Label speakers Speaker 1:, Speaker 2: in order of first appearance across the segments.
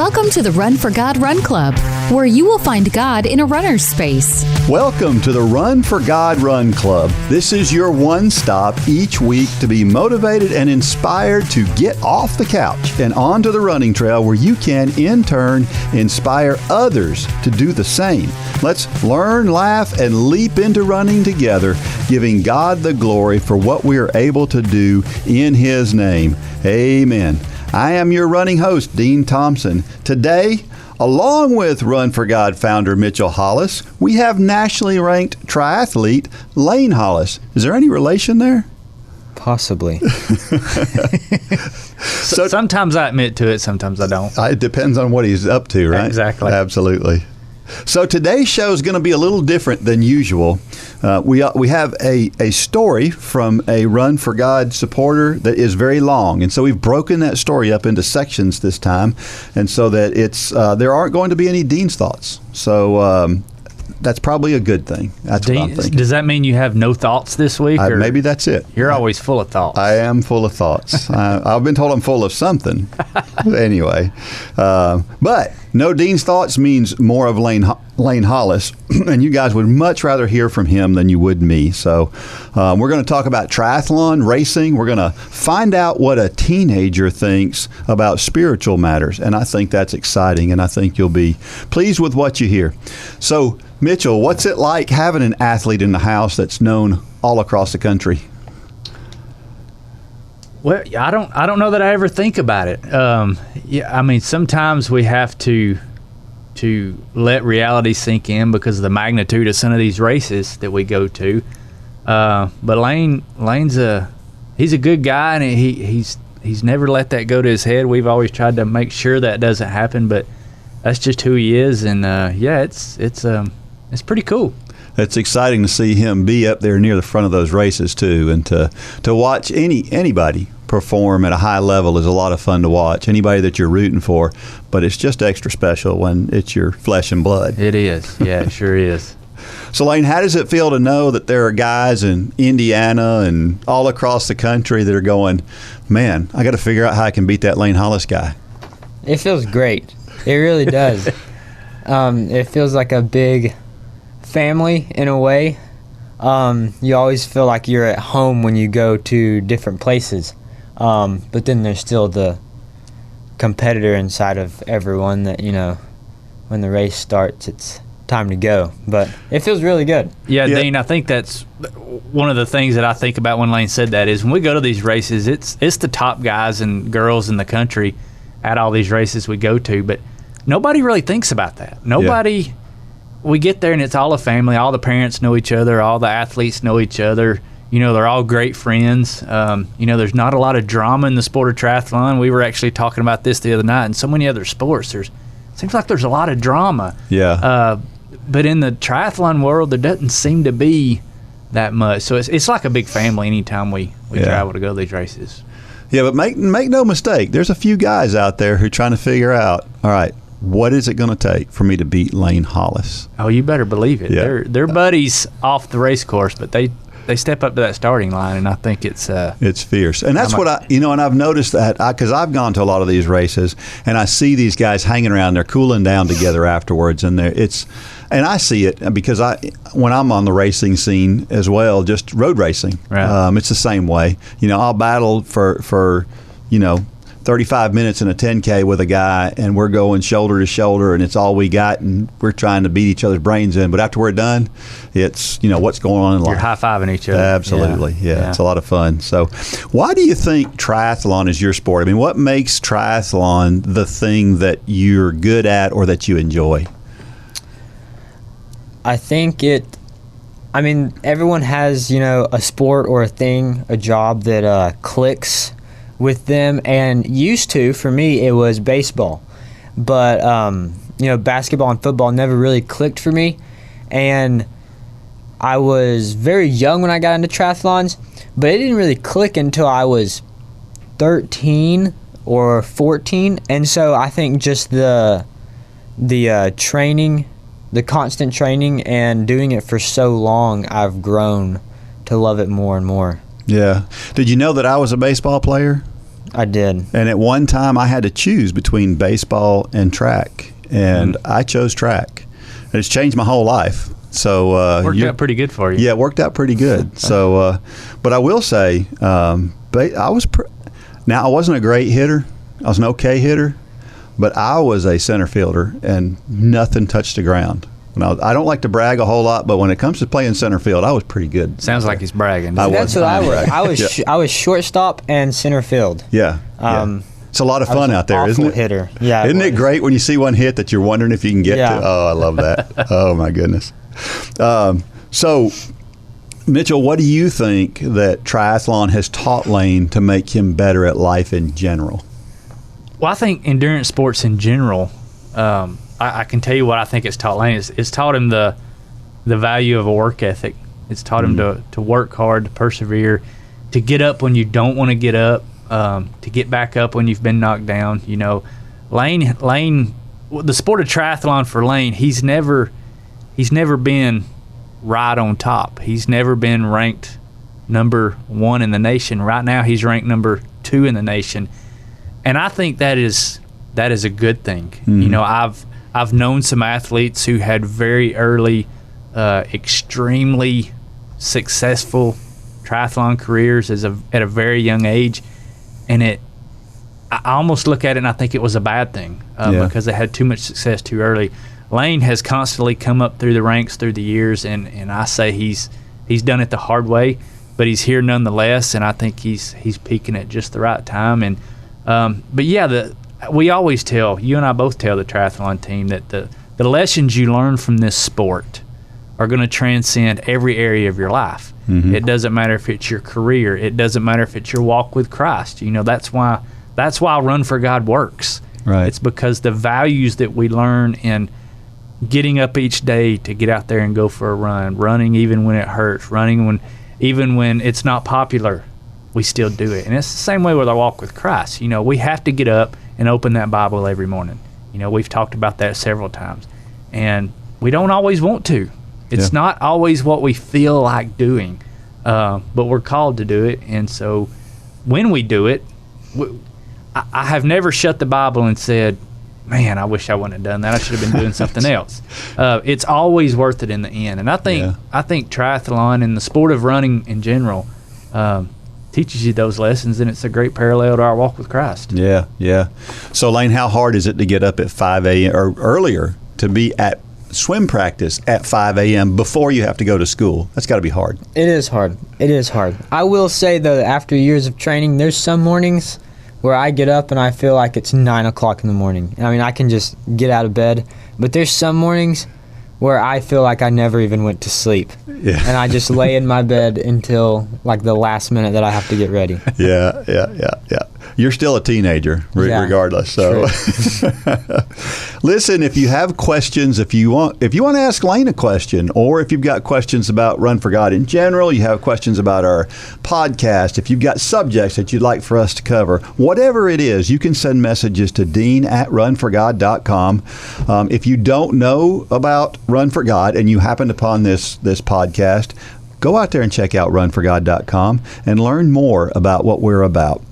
Speaker 1: Welcome to the Run for God Run Club, where you will find God in a runner's space.
Speaker 2: Welcome to the Run for God Run Club. This is your one stop each week to be motivated and inspired to get off the couch and onto the running trail, where you can, in turn, inspire others to do the same. Let's learn, laugh, and leap into running together, giving God the glory for what we are able to do in His name. Amen. I am your running host, Dean Thompson. Today, along with Run for God founder Mitchell Hollis, we have nationally ranked triathlete Lane Hollis. Is there any relation there?
Speaker 3: Possibly.
Speaker 4: So sometimes I admit to it, sometimes I don't.
Speaker 2: It depends on what he's up to, right?
Speaker 4: Exactly.
Speaker 2: Absolutely. So today's show is going to be a little different than usual. We have a story from a Run for God supporter that is very long, and so we've broken that story up into sections this time, and so that it's there aren't going to be any Dean's thoughts. So that's probably a good thing. That's what I'm thinking.
Speaker 4: Does that mean you have no thoughts this week? Or
Speaker 2: Maybe that's it.
Speaker 4: You're always full of thoughts.
Speaker 2: I am full of thoughts. I've been told I'm full of something. Anyway, but no Dean's thoughts means more of Lane Hollis, and you guys would much rather hear from him than you would me. So we're going to talk about triathlon, racing. We're going to find out what a teenager thinks about spiritual matters, and I think that's exciting, and I think you'll be pleased with what you hear. So, Mitchell, what's it like having an athlete in the house that's known all across the country?
Speaker 4: Well, I don't know that I ever think about it. I mean, sometimes we have to let reality sink in because of the magnitude of some of these races that we go to. But Lane's he's a good guy, and he's never let that go to his head. We've always tried to make sure that doesn't happen, but that's just who he is. And it's pretty cool.
Speaker 2: It's exciting to see him be up there near the front of those races too, and to watch anybody perform at a high level is a lot of fun to watch. Anybody that you're rooting for, but it's just extra special when it's your flesh and blood.
Speaker 4: It is, yeah, it sure is.
Speaker 2: So, Lane, how does it feel to know that there are guys in Indiana and all across the country that are going, man, I got to figure out how I can beat that Lane Hollis guy?
Speaker 3: It feels great. It really does. It feels like a big family in a way. You always feel like you're at home when you go to different places, but then there's still the competitor inside of everyone that, when the race starts, it's time to go. But it feels really good.
Speaker 4: Yeah, Dean, I think that's one of the things that I think about when Lane said that is when we go to these races, it's the top guys and girls in the country at all these races we go to, but nobody really thinks about that. Nobody. We get there and it's all a family. All the parents know each other. All the athletes know each other. They're all great friends. There's not a lot of drama in the sport of triathlon. We were actually talking about this the other night. In so many other sports, seems like there's a lot of drama.
Speaker 2: Yeah.
Speaker 4: But in the triathlon world, there doesn't seem to be that much. So it's like a big family anytime we travel to go to these races.
Speaker 2: Yeah, but make no mistake, there's a few guys out there who are trying to figure out, all right, what is it going to take for me to beat Lane Hollis?
Speaker 4: Oh, you better believe it.
Speaker 2: Yeah.
Speaker 4: They're buddies off the race course, but they step up to that starting line, and I think it's
Speaker 2: fierce. And that's what and I've noticed that because I've gone to a lot of these races, and I see these guys hanging around. They're cooling down together afterwards, and I see it because when I'm on the racing scene as well, just road racing.
Speaker 4: Right.
Speaker 2: It's the same way. I'll battle for 35 minutes in a 10K with a guy, and we're going shoulder to shoulder, and it's all we got, and we're trying to beat each other's brains in. But after we're done, it's, what's going on in life.
Speaker 4: You're high-fiving each other.
Speaker 2: Absolutely. Yeah. It's a lot of fun. So why do you think triathlon is your sport? I mean, what makes triathlon the thing that you're good at or that you enjoy?
Speaker 3: I think everyone has, a sport or a thing, a job that clicks with them, and used to, for me, it was baseball. But, basketball and football never really clicked for me. And I was very young when I got into triathlons, but it didn't really click until I was 13 or 14. And so I think just the training, the constant training and doing it for so long, I've grown to love it more and more.
Speaker 2: Yeah. Did you know that I was a baseball player?
Speaker 3: I did.
Speaker 2: And at one time, I had to choose between baseball and track, and I chose track. And it's changed my whole life. So
Speaker 4: worked out pretty good for you.
Speaker 2: Yeah, it worked out pretty good. So, but I will say, I wasn't a great hitter. I was an okay hitter, but I was a center fielder, and nothing touched the ground. I don't like to brag a whole lot, but when it comes to playing center field, I was pretty good.
Speaker 4: Sounds like he's bragging.
Speaker 3: That's what I was. I was shortstop and center field.
Speaker 2: Yeah. It's a lot of fun out there, isn't it?
Speaker 3: Hitter. Yeah.
Speaker 2: Isn't it great when you see one hit that you're wondering if you can get to? Oh, I love that. Oh, my goodness. So, Mitchell, what do you think that triathlon has taught Lane to make him better at life in general?
Speaker 4: Well, I think endurance sports in general, I can tell you what I think it's taught Lane. It's taught him the value of a work ethic. It's taught him to work hard, to persevere, to get up when you don't want to get up, to get back up when you've been knocked down. You know, Lane, the sport of triathlon for Lane, he's never been right on top. He's never been ranked number 1 in the nation. Right now, he's ranked number 2 in the nation, and I think that is a good thing. You know, I've known some athletes who had very early, extremely successful triathlon careers at a very young age, and I almost look at it and I think it was a bad thing because they had too much success too early. Lane has constantly come up through the ranks through the years, and I say he's done it the hard way, but he's here nonetheless, and I think he's peaking at just the right time. And but yeah, we always you and I both tell the triathlon team that the lessons you learn from this sport are going to transcend every area of your life. It doesn't matter if it's your career. It doesn't matter if it's your walk with Christ. You know, that's why Run for God works.
Speaker 2: Right.
Speaker 4: It's because the values that we learn in getting up each day to get out there and go for a run, running even when it hurts, running even when it's not popular, we still do it. And it's the same way with our walk with Christ. You know, we have to get up and open that Bible every morning. You know, we've talked about that several times. And we don't always want to. It's not always what we feel like doing, but we're called to do it. And so when we do it, I have never shut the Bible and said, man, I wish I wouldn't have done that. I should have been doing something else. It's always worth it in the end. And I think triathlon and the sport of running in general teaches you those lessons, and it's a great parallel to our walk with Christ.
Speaker 2: Yeah. So, Lane, how hard is it to get up at 5 a.m. or earlier to be at swim practice at 5 a.m. before you have to go to school? That's got to be hard.
Speaker 3: It is hard. I will say, though, after years of training, there's some mornings where I get up and I feel like it's 9 o'clock in the morning. I mean, I can just get out of bed, but there's some mornings where I feel like I never even went to sleep. Yeah. And I just lay in my bed until like the last minute that I have to get ready.
Speaker 2: Yeah. You're still a teenager, regardless. So, listen, if you have questions, if you want to ask Lane a question, or if you've got questions about Run for God in general, you have questions about our podcast, if you've got subjects that you'd like for us to cover, whatever it is, you can send messages to dean@runforgod.com. If you don't know about Run for God and you happened upon this podcast, go out there and check out runforgod.com and learn more about what we're about.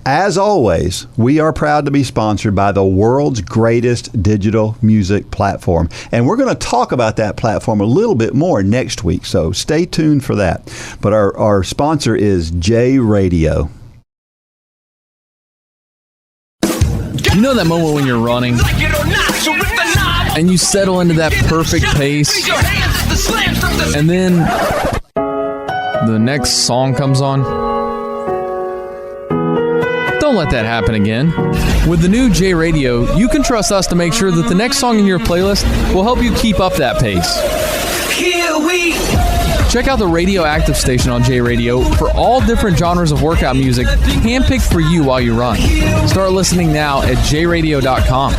Speaker 2: As always, we are proud to be sponsored by the world's greatest digital music platform. And we're going to talk about that platform a little bit more next week, so stay tuned for that. But our sponsor is J Radio.
Speaker 5: You know that moment when you're running and you settle into that perfect pace, and then the next song comes on? Don't let that happen again. With the new J Radio, you can trust us to make sure that the next song in your playlist will help you keep up that pace. Check out the Radioactive station on J Radio for all different genres of workout music handpicked for you while you run. Start listening now at jradio.com.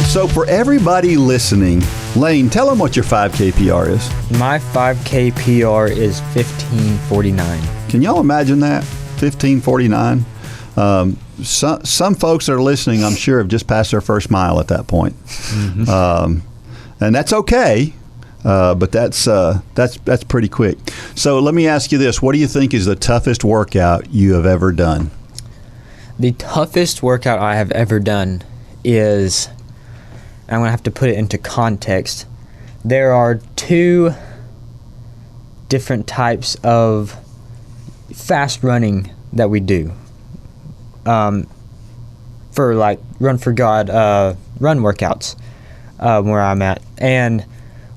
Speaker 2: So for everybody listening, Lane, tell them what your 5K PR is.
Speaker 3: My 5K PR is 15:49.
Speaker 2: Can y'all imagine that? 15:49? Some folks that are listening, I'm sure, have just passed their first mile at that point. And that's okay. But that's pretty quick. So let me ask you this. What do you think is the toughest workout you have ever done?
Speaker 3: The toughest workout I have ever done is, I'm going to have to put it into context. There are 2 different types of fast running that we do. For like Run for God run workouts where I'm at. And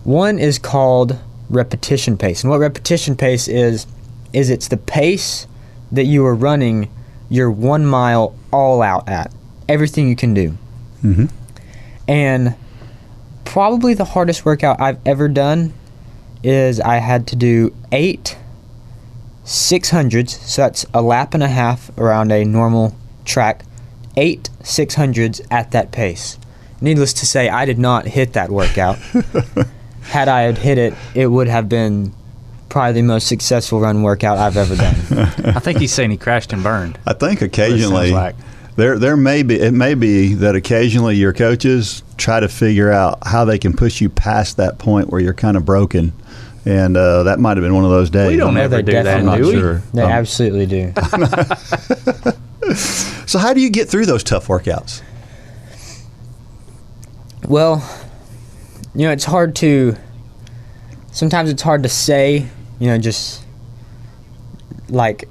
Speaker 3: one is called repetition pace. And what repetition pace is it's the pace that you are running your 1 mile all out at. Everything you can do.
Speaker 2: Mm-hmm.
Speaker 3: And probably the hardest workout I've ever done is I had to do 8 600s. So that's a lap and a half around a normal track. 8 600s at that pace. Needless to say, I did not hit that workout. Had I had hit it, it would have been probably the most successful run workout I've ever done.
Speaker 4: I think he's saying he crashed and burned.
Speaker 2: I think occasionally
Speaker 4: Like.
Speaker 2: there may be that occasionally your coaches try to figure out how they can push you past that point where you're kind of broken. And that might have been one of those days.
Speaker 4: We don't ever do that,
Speaker 2: I'm not
Speaker 4: do we?
Speaker 2: sure.
Speaker 3: They absolutely do.
Speaker 2: So how do you get through those tough workouts?
Speaker 3: Well, it's hard to, sometimes it's hard to say, just like,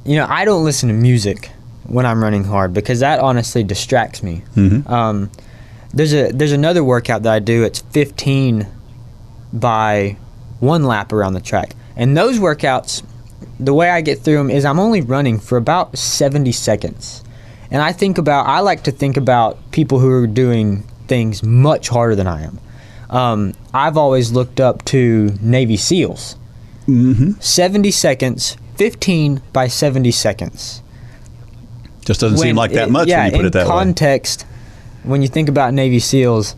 Speaker 3: I don't listen to music when I'm running hard because that honestly distracts me.
Speaker 2: Mm-hmm.
Speaker 3: There's another workout that I do. It's 15 by 1 lap around the track. And those workouts, the way I get through them is I'm only running for about 70 seconds. And I like to think about people who are doing things much harder than I am. I've always looked up to Navy SEALs.
Speaker 2: Mm-hmm.
Speaker 3: 70 seconds, 15 by 70 seconds.
Speaker 2: Just doesn't seem like that much when you put it that way.
Speaker 3: In context, when you think about Navy SEALs,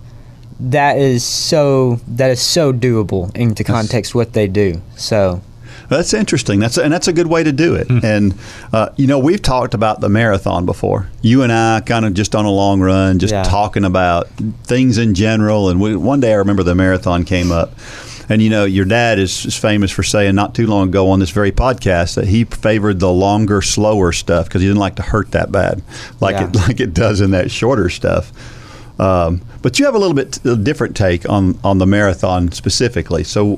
Speaker 3: that is so doable into context what they do. So
Speaker 2: that's interesting. That's a good way to do it. And we've talked about the marathon before. You and I kind of just on a long run, just talking about things in general. And one day I remember the marathon came up. And your dad is famous for saying not too long ago on this very podcast that he favored the longer, slower stuff because he didn't like to hurt that bad, like it does in that shorter stuff. But you have a little bit different take on the marathon specifically. So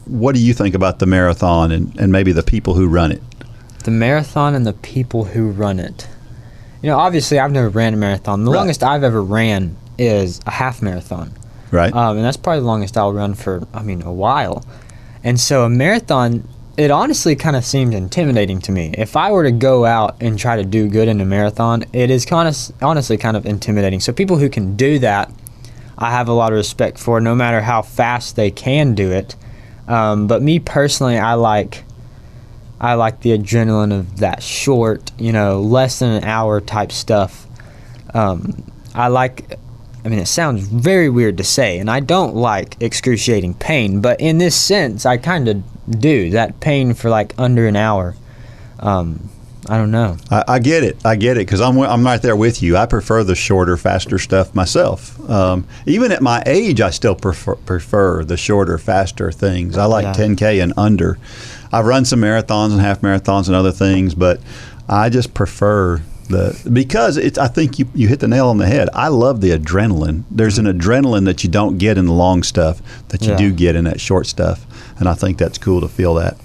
Speaker 2: what do you think about the marathon and maybe the people who run it?
Speaker 3: The marathon and the people who run it. Obviously I've never ran a marathon. The longest I've ever ran is a half marathon.
Speaker 2: Right.
Speaker 3: And that's probably the longest I'll run for, a while. And so a marathon, it honestly kind of seems intimidating to me. If I were to go out and try to do good in a marathon, it is honestly kind of intimidating. So people who can do that, I have a lot of respect for, no matter how fast they can do it. But me personally, I like the adrenaline of that short, less than an hour type stuff. It sounds very weird to say, and I don't like excruciating pain, but in this sense, I kind of do. That pain for like under an hour. I don't know.
Speaker 2: I get it, because I'm right there with you. I prefer the shorter, faster stuff myself. Even at my age, I still prefer the shorter, faster things. I like 10K and under. I've run some marathons and half marathons and other things, but I just prefer because I think you hit the nail on the head. I love the adrenaline. There's an adrenaline that you don't get in the long stuff that you do get in that short stuff, and I think that's cool to feel that.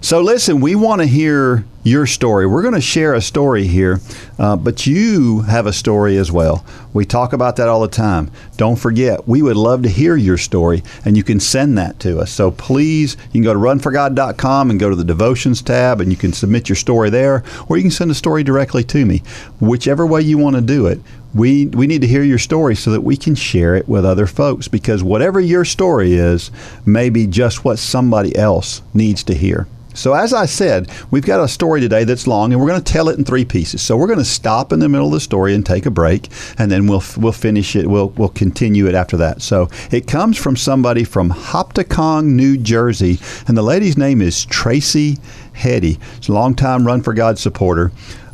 Speaker 2: So listen, we want to hear your story. We're going to share a story here, but you have a story as well. We talk about that all the time. Don't forget, we would love to hear your story, and you can send that to us. So please, you can go to runforgod.com and go to the devotions tab, and you can submit your story there, or you can send a story directly to me. Whichever way you want to do it, we need to hear your story so that we can share it with other folks, because whatever your story is may be just what somebody else needs to hear. So as I said, we've got a story today that's long, and we're going to tell it in 3 pieces. So we're going to stop in the middle of the story and take a break, and then we'll finish it. We'll continue it after that. So it comes from somebody from Hopticong, New Jersey, and the lady's name is Tracy Hetty. She's a longtime Run for God supporter.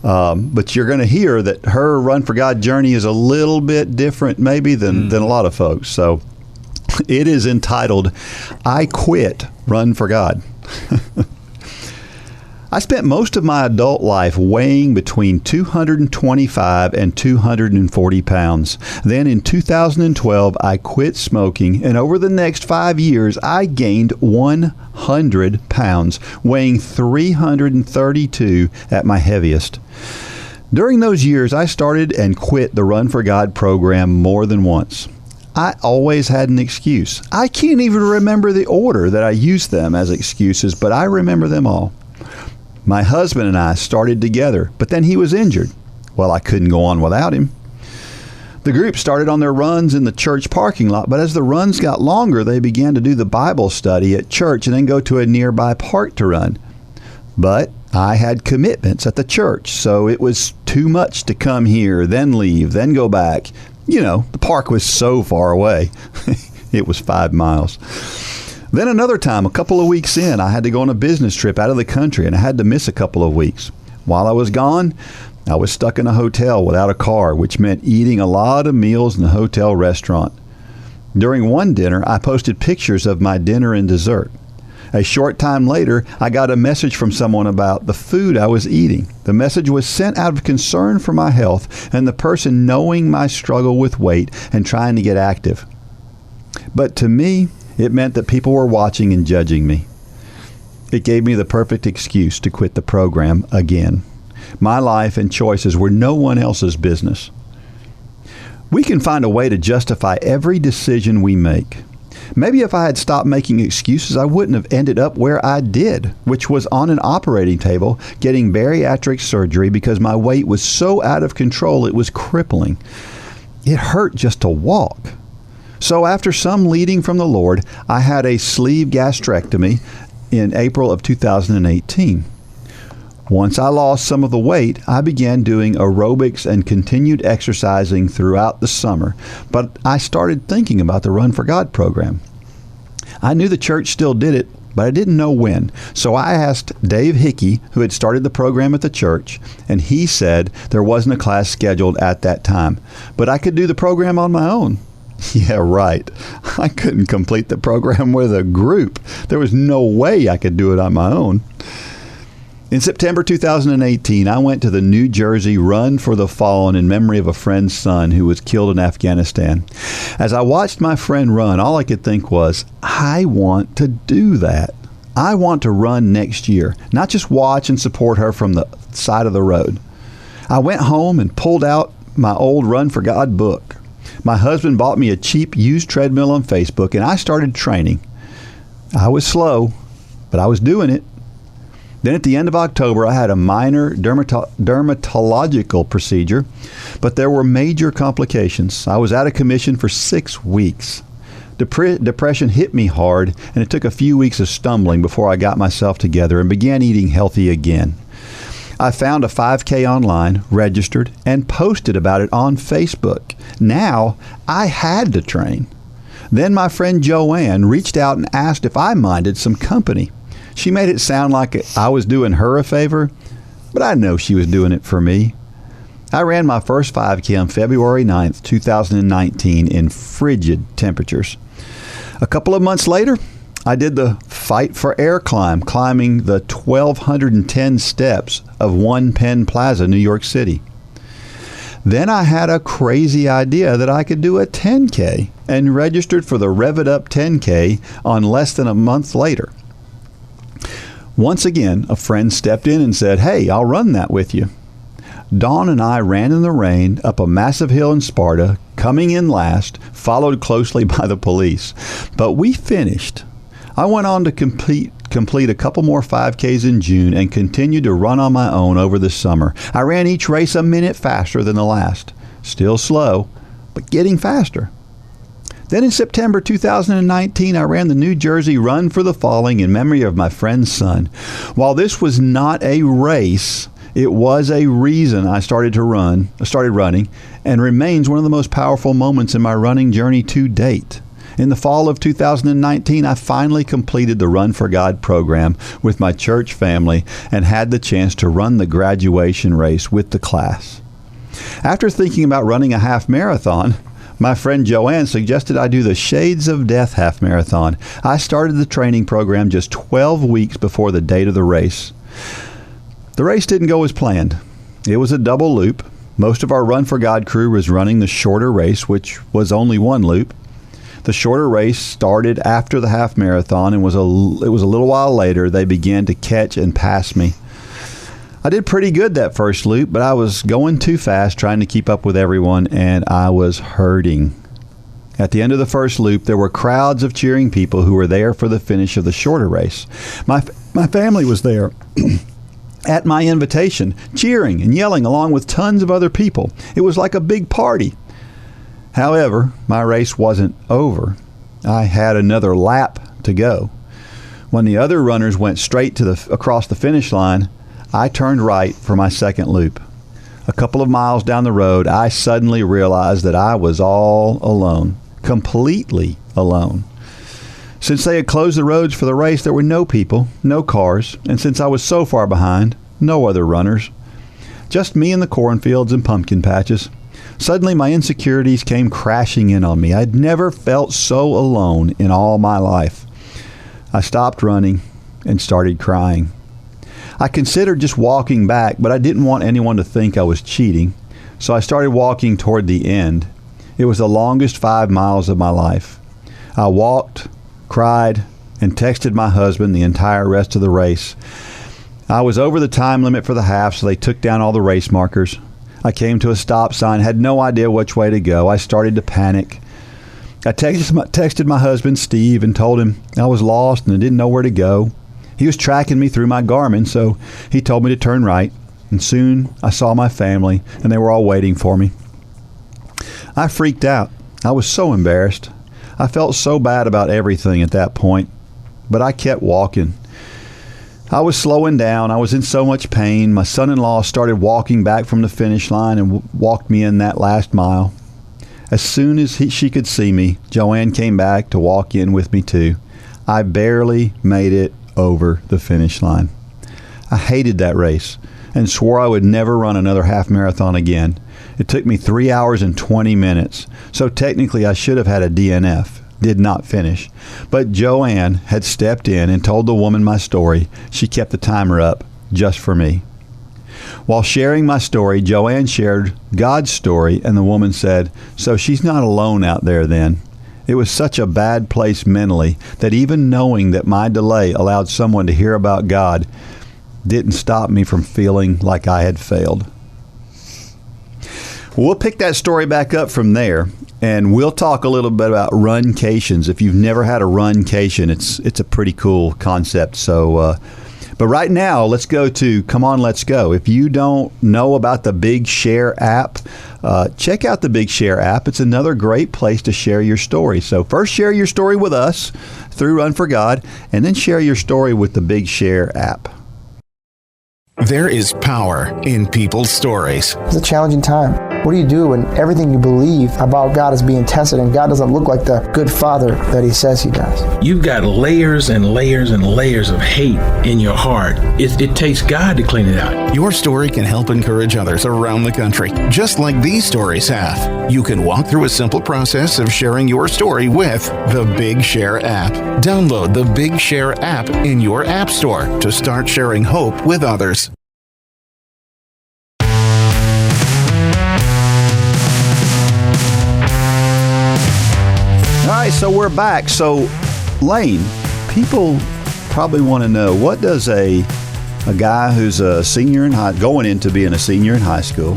Speaker 2: But you're going to hear that her Run for God journey is a little bit different maybe than a lot of folks. So it is entitled, I Quit Run for God. I spent most of my adult life weighing between 225 and 240 pounds. Then in 2012, I quit smoking, and over the next 5 years, I gained 100 pounds, weighing 332 at my heaviest. During those years, I started and quit the Run for God program more than once. I always had an excuse. I can't even remember the order that I used them as excuses, but I remember them all. My husband and I started together, but then he was injured. Well, I couldn't go on without him. The group started on their runs in the church parking lot, but as the runs got longer, they began to do the Bible study at church and then go to a nearby park to run. But I had commitments at the church, so it was too much to come here, then leave, then go back. You know, the park was so far away. It was 5 miles. Then another time, a couple of weeks in, I had to go on a business trip out of the country, and I had to miss a couple of weeks. While I was gone, I was stuck in a hotel without a car, which meant eating a lot of meals in the hotel restaurant. During one dinner, I posted pictures of my dinner and dessert. A short time later, I got a message from someone about the food I was eating. The message was sent out of concern for my health and the person knowing my struggle with weight and trying to get active. But to me, it meant that people were watching and judging me. It gave me the perfect excuse to quit the program again. My life and choices were no one else's business. We can find a way to justify every decision we make. Maybe if I had stopped making excuses, I wouldn't have ended up where I did, which was on an operating table getting bariatric surgery because my weight was so out of control it was crippling. It hurt just to walk. So after some leading from the Lord, I had a sleeve gastrectomy in April of 2018. Once I lost some of the weight, I began doing aerobics and continued exercising throughout the summer, but I started thinking about the Run for God program. I knew the church still did it, but I didn't know when. So I asked Dave Hickey, who had started the program at the church, and he said there wasn't a class scheduled at that time, but I could do the program on my own. Yeah, right. I couldn't complete the program with a group. There was no way I could do it on my own. In September 2018, I went to the New Jersey Run for the Fallen in memory of a friend's son who was killed in Afghanistan. As I watched my friend run, all I could think was, I want to do that. I want to run next year, not just watch and support her from the side of the road. I went home and pulled out my old Run for God book. My husband bought me a cheap used treadmill on Facebook, and I started training. I was slow, but I was doing it. Then at the end of October, I had a minor dermatological procedure, but there were major complications. I was out of commission for 6 weeks. Depression hit me hard, and it took a few weeks of stumbling before I got myself together and began eating healthy again. I found a 5K online, registered, and posted about it on Facebook. Now, I had to train. Then my friend Joanne reached out and asked if I minded some company. She made it sound like I was doing her a favor, but I know she was doing it for me. I ran my first 5K on February 9th, 2019 in frigid temperatures. A couple of months later, I did the Fight for Air climb, climbing the 1,210 steps of One Penn Plaza, New York City. Then I had a crazy idea that I could do a 10K and registered for the Rev It Up 10K on less than a month later. Once again, a friend stepped in and said, "Hey, I'll run that with you." Dawn and I ran in the rain up a massive hill in Sparta, coming in last, followed closely by the police. But we finished. I went on to complete a couple more 5Ks in June and continued to run on my own over the summer. I ran each race a minute faster than the last. Still slow, but getting faster. Then in September 2019, I ran the New Jersey Run for the Fallen in memory of my friend's son. While this was not a race, it was a reason I started running, and remains one of the most powerful moments in my running journey to date. In the fall of 2019, I finally completed the Run for God program with my church family and had the chance to run the graduation race with the class. After thinking about running a half marathon, my friend Joanne suggested I do the Shades of Death half marathon. I started the training program just 12 weeks before the date of the race. The race didn't go as planned. It was a double loop. Most of our Run for God crew was running the shorter race, which was only one loop. The shorter race started after the half marathon, and it was a little while later they began to catch and pass me. I did pretty good that first loop, but I was going too fast trying to keep up with everyone, and I was hurting. At the end of the first loop, there were crowds of cheering people who were there for the finish of the shorter race. My family was there at my invitation, cheering and yelling along with tons of other people. It was like a big party. However, my race wasn't over. I had another lap to go. When the other runners went straight across the finish line, I turned right for my second loop. A couple of miles down the road, I suddenly realized that I was all alone, completely alone. Since they had closed the roads for the race, there were no people, no cars, and since I was so far behind, no other runners. Just me in the cornfields and pumpkin patches. Suddenly, my insecurities came crashing in on me. I'd never felt so alone in all my life. I stopped running and started crying. I considered just walking back, but I didn't want anyone to think I was cheating, so I started walking toward the end. It was the longest 5 miles of my life. I walked, cried, and texted my husband the entire rest of the race. I was over the time limit for the half, so they took down all the race markers. I came to a stop sign, had no idea which way to go. I started to panic. I texted my husband, Steve, and told him I was lost and I didn't know where to go. He was tracking me through my Garmin, so he told me to turn right, and soon I saw my family, and they were all waiting for me. I freaked out. I was so embarrassed. I felt so bad about everything at that point, but I kept walking. I was slowing down. I was in so much pain. My son-in-law started walking back from the finish line and walked me in that last mile. As soon as she could see me, Joanne came back to walk in with me too. I barely made it over the finish line. I hated that race and swore I would never run another half marathon again. It took me 3 hours and 20 minutes, so technically I should have had a DNF. Did not finish. But Joanne had stepped in and told the woman my story. She kept the timer up just for me. While sharing my story, Joanne shared God's story, and the woman said, "So she's not alone out there then." It was such a bad place mentally that even knowing that my delay allowed someone to hear about God didn't stop me from feeling like I had failed. We'll pick that story back up from there, and we'll talk a little bit about runcations. If you've never had a runcation, it's a pretty cool concept. So, but right now, let's go to Come On, Let's Go. If you don't know about the Big Share app, check out the Big Share app. It's another great place to share your story. So first share your story with us through Run for God, and then share your story with the Big Share app.
Speaker 6: There is power in people's stories.
Speaker 7: It's a challenging time. What do you do when everything you believe about God is being tested and God doesn't look like the good father that he says he does?
Speaker 8: You've got layers and layers and layers of hate in your heart. It takes God to clean it out.
Speaker 6: Your story can help encourage others around the country, just like these stories have. You can walk through a simple process of sharing your story with the Big Share app. Download the Big Share app in your app store to start sharing hope with others.
Speaker 2: All right, so we're back. So, Lane, people probably want to know, what does a guy who's a senior in going into being a senior in high school,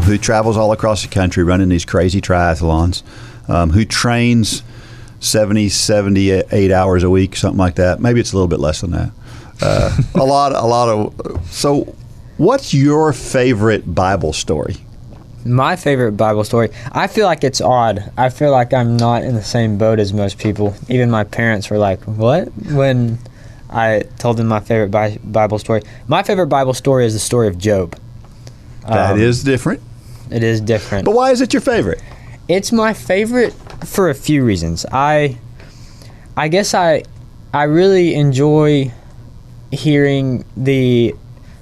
Speaker 2: who travels all across the country running these crazy triathlons, who trains 78 hours a week, something like that. Maybe it's a little bit less than that. A lot of. So, what's your favorite Bible story?
Speaker 3: My favorite Bible story, I feel like it's odd. I feel like I'm not in the same boat as most people. Even my parents were like, what? When I told them my favorite Bible story. My favorite Bible story is the story of Job.
Speaker 2: That is different.
Speaker 3: It is different.
Speaker 2: But why is it your favorite?
Speaker 3: It's my favorite for a few reasons. I guess I really enjoy hearing the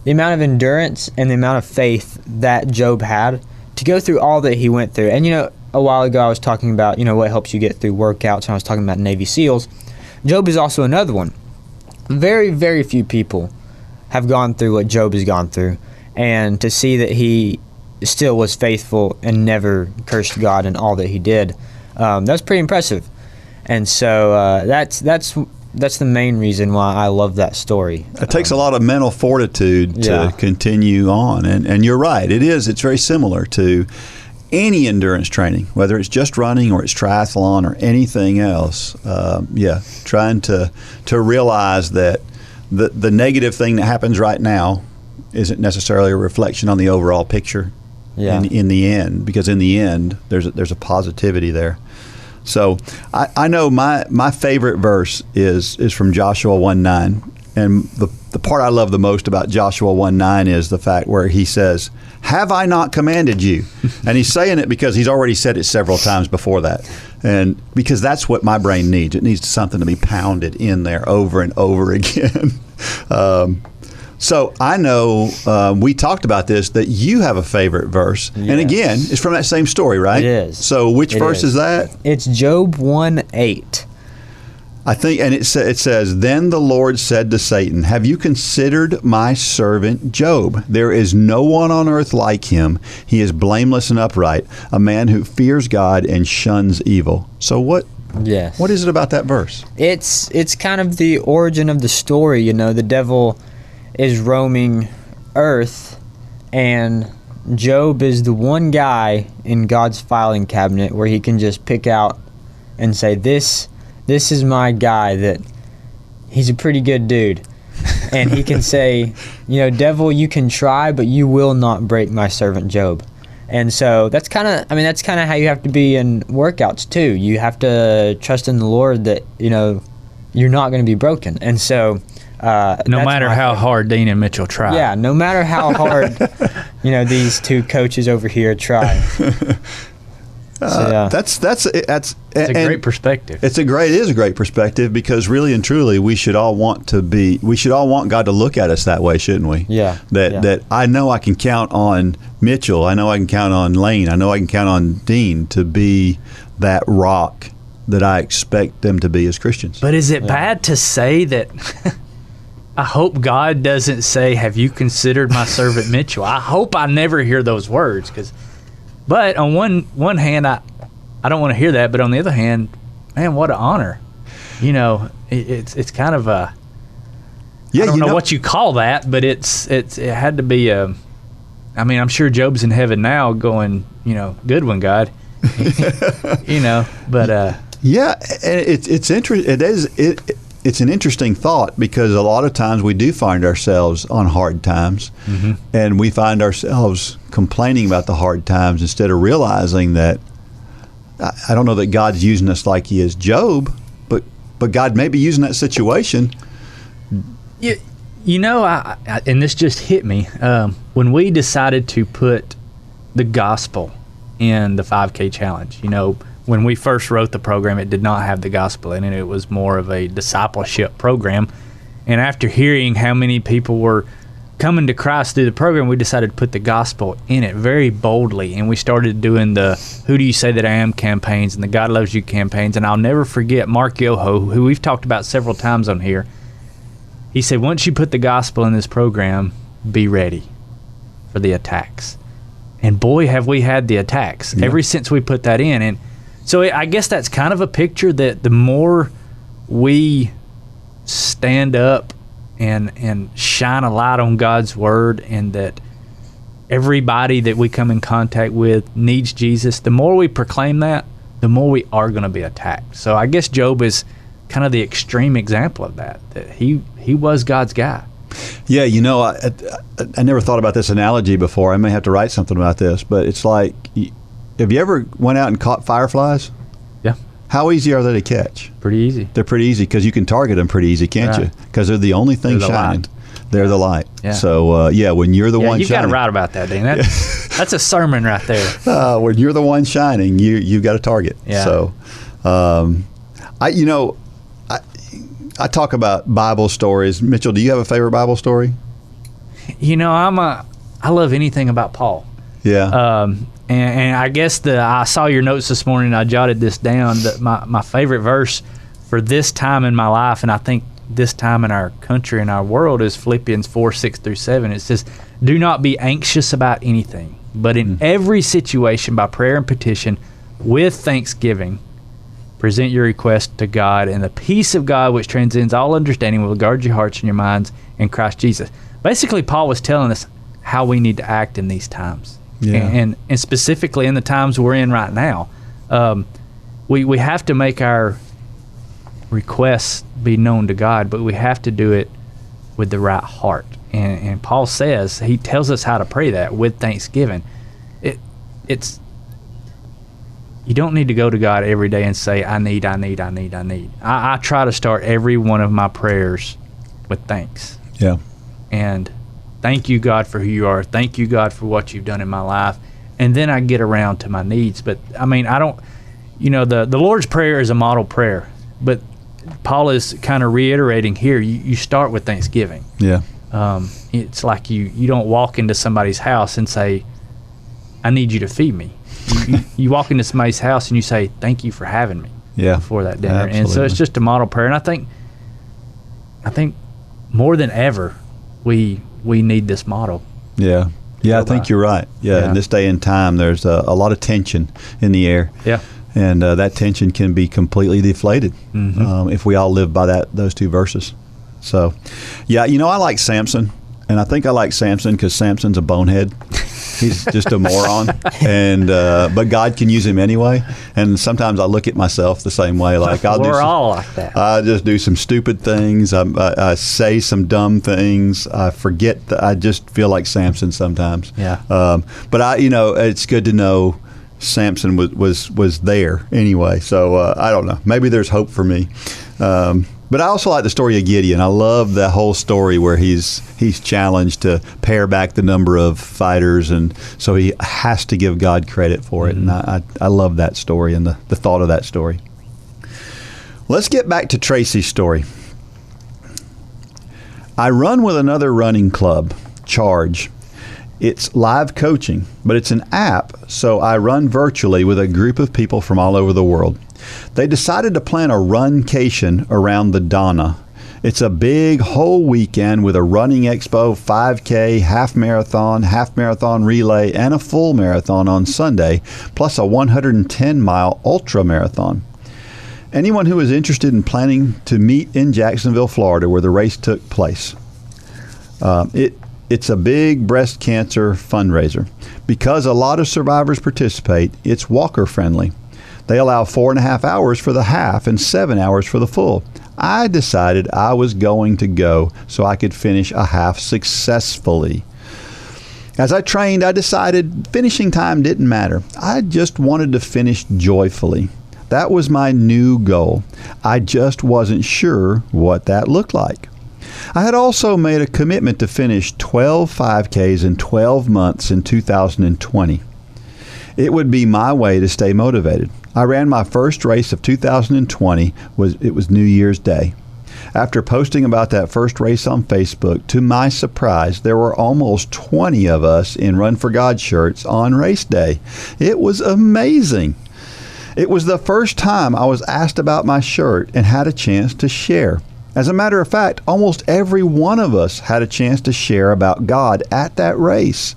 Speaker 3: amount of endurance and the amount of faith that Job had to go through all that he went through. And, a while ago I was talking about, what helps you get through workouts, and I was talking about Navy SEALs. Job is also another one. Very, very few people have gone through what Job has gone through. And to see that he still was faithful and never cursed God in all that he did, that's pretty impressive. And so that's the main reason why I love that story.
Speaker 2: It takes a lot of mental fortitude to continue on. And you're right. It's very similar to any endurance training, whether it's just running or it's triathlon or anything else. Trying to realize that the negative thing that happens right now isn't necessarily a reflection on the overall picture in the end, because in the end there's a positivity there. So I know my favorite verse is from Joshua 1:9, and the part I love the most about Joshua 1:9 is the fact where he says, "Have I not commanded you?" And he's saying it because he's already said it several times before that, and because that's what my brain needs. It needs something to be pounded in there over and over again. So I know we talked about this, that you have a favorite verse. Yes. And again, it's from that same story, right?
Speaker 3: It is.
Speaker 2: So which verse is that?
Speaker 3: It's Job 1:8.
Speaker 2: I think, and it says, "Then the Lord said to Satan, have you considered my servant Job? There is no one on earth like him. He is blameless and upright, a man who fears God and shuns evil." So what is it about that verse?
Speaker 3: It's kind of the origin of the story. The devil is roaming earth, and Job is the one guy in God's filing cabinet where he can just pick out and say, this is my guy, that he's a pretty good dude. And he can say, devil, you can try, but you will not break my servant Job. And so that's kind of how you have to be in workouts too. You have to trust in the Lord that, you're not going to be broken. And so
Speaker 4: no matter how hard Dean and Mitchell try.
Speaker 3: Yeah, no matter how hard, these two coaches over here try.
Speaker 2: That's
Speaker 4: a great perspective.
Speaker 2: It is a great perspective, because really and truly we should all want God to look at us that way, shouldn't we?
Speaker 3: Yeah.
Speaker 2: That I know I can count on Mitchell, I know I can count on Lane, I know I can count on Dean to be that rock that I expect them to be as Christians.
Speaker 4: But is it bad to say that? I hope God doesn't say, "Have you considered my servant Mitchell?" I hope I never hear those words, but on one hand, I don't want to hear that. But on the other hand, man, what an honor! It's kind of a I don't know what you call that, but it had to be a. I mean, I'm sure Job's in heaven now, going, good one, God. But
Speaker 2: yeah, and it's interesting. It's an interesting thought, because a lot of times we do find ourselves on hard times, and we find ourselves complaining about the hard times instead of realizing that I don't know that God's using us like He is Job, but God may be using that situation.
Speaker 4: And this just hit me when we decided to put the gospel in the 5K challenge. When we first wrote the program, it did not have the gospel in it. It was more of a discipleship program. And after hearing how many people were coming to Christ through the program, we decided to put the gospel in it very boldly. And we started doing the "Who Do You Say That I Am" campaigns and the "God Loves You" campaigns. And I'll never forget Mark Yoho, who we've talked about several times on here. He said, once you put the gospel in this program, be ready for the attacks. And boy, have we had the attacks ever since we put that in. And so I guess that's kind of a picture that the more we stand up and shine a light on God's word, and that everybody that we come in contact with needs Jesus, the more we proclaim that, the more we are going to be attacked. So I guess Job is kind of the extreme example of that he was God's guy.
Speaker 2: Yeah, I never thought about this analogy before. I may have to write something about this, but it's like, have you ever went out and caught fireflies?
Speaker 4: Yeah.
Speaker 2: How easy are they to catch?
Speaker 4: Pretty easy.
Speaker 2: They're pretty easy, because you can target them pretty easy, can't you? Because they're the only thing shining. They're the light.
Speaker 4: Yeah.
Speaker 2: So, when you're the one
Speaker 4: you got to
Speaker 2: shining.
Speaker 4: write about that, Dean. That's a sermon right there.
Speaker 2: When you're the one shining, you've got a target.
Speaker 4: Yeah.
Speaker 2: So, I talk about Bible stories. Mitchell, do you have a favorite Bible story?
Speaker 4: I love anything about Paul.
Speaker 2: Yeah.
Speaker 4: And I guess I saw your notes this morning and I jotted this down, that my favorite verse for this time in my life, and I think this time in our country and our world, is Philippians 4:6-7. It says, "Do not be anxious about anything, but in every situation by prayer and petition with thanksgiving present your request to God, and the peace of God which transcends all understanding will guard your hearts and your minds in Christ Jesus." Basically, Paul was telling us how we need to act in these times. And specifically in the times we're in right now. We have to make our requests be known to God, but we have to do it with the right heart. And Paul says, he tells us how to pray that with thanksgiving. It's you don't need to go to God every day and say, I need. I try to start every one of my prayers with thanks.
Speaker 2: Yeah.
Speaker 4: And thank you, God, for who you are. Thank you, God, for what you've done in my life. And then I get around to my needs. But, I mean, the Lord's Prayer is a model prayer. But Paul is kind of reiterating here, you start with thanksgiving.
Speaker 2: Yeah.
Speaker 4: It's like you don't walk into somebody's house and say, I need you to feed me. You walk into somebody's house and you say, thank you for having me before that dinner.
Speaker 2: Absolutely.
Speaker 4: And so it's just a model prayer. And I think more than ever, we need this model.
Speaker 2: Yeah. Yeah, I think you're right. Yeah, in this day and time, there's a lot of tension in the air.
Speaker 4: Yeah.
Speaker 2: And that tension can be completely deflated if we all live by those two verses. So, I like Samson. And I think I like Samson because Samson's a bonehead. He's just a moron. But God can use him anyway. And sometimes I look at myself the same way. Like
Speaker 4: we're all like that.
Speaker 2: I just do some stupid things. I say some dumb things. I forget. I just feel like Samson sometimes.
Speaker 4: Yeah.
Speaker 2: But it's good to know Samson was there anyway. So I don't know. Maybe there's hope for me. But I also like the story of Gideon. I love the whole story where he's challenged to pare back the number of fighters, and so he has to give God credit for it. And I love that story and the thought of that story. Let's get back to Tracy's story. I run with another running club, Charge. It's live coaching, but it's an app, so I run virtually with a group of people from all over the world. They decided to plan a runcation around the Donna. It's a big whole weekend with a running expo, 5K, half marathon relay, and a full marathon on Sunday, plus a 110-mile ultra marathon. Anyone who is interested in planning to meet in Jacksonville, Florida, where the race took place. It's a big breast cancer fundraiser. Because a lot of survivors participate, it's walker friendly. They allow 4.5 hours for the half and 7 hours for the full. I decided I was going to go so I could finish a half successfully. As I trained, I decided finishing time didn't matter. I just wanted to finish joyfully. That was my new goal. I just wasn't sure what that looked like. I had also made a commitment to finish 12 5Ks in 12 months in 2020. It would be my way to stay motivated. I ran my first race of 2020. It was New Year's Day. After posting about that first race on Facebook, to my surprise, there were almost 20 of us in Run for God shirts on race day. It was amazing. It was the first time I was asked about my shirt and had a chance to share. As a matter of fact, almost every one of us had a chance to share about God at that race.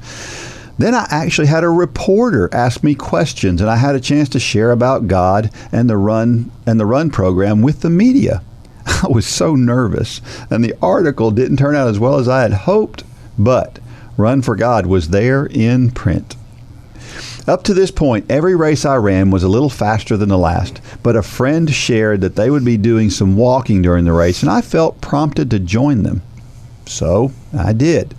Speaker 2: Then I actually had a reporter ask me questions, and I had a chance to share about God and the run program with the media. I was so nervous, and the article didn't turn out as well as I had hoped, but Run for God was there in print. Up to this point, every race I ran was a little faster than the last, but a friend shared that they would be doing some walking during the race, and I felt prompted to join them. So I did.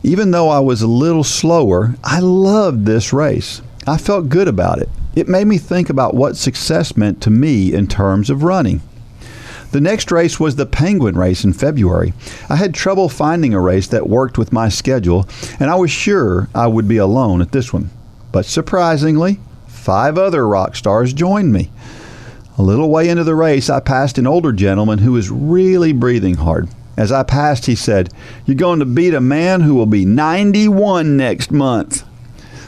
Speaker 2: Even though I was a little slower, I loved this race. I felt good about it. It made me think about what success meant to me in terms of running. The next race was the Penguin race in February. I had trouble finding a race that worked with my schedule, and I was sure I would be alone at this one. But surprisingly, 5 other rock stars joined me. A little way into the race, I passed an older gentleman who was really breathing hard. As I passed, he said, "You're going to beat a man who will be 91 next month."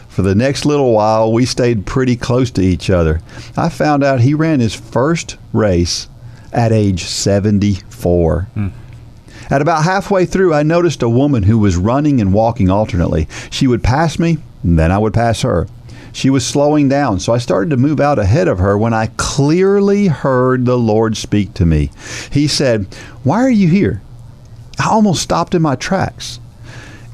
Speaker 2: For the next little while, we stayed pretty close to each other. I found out he ran his first race at age 74. At about halfway through, I noticed a woman who was running and walking alternately. She would pass me, and then I would pass her. She was slowing down, so I started to move out ahead of her when I clearly heard the Lord speak to me. He said, "Why are you here?" I almost stopped in my tracks.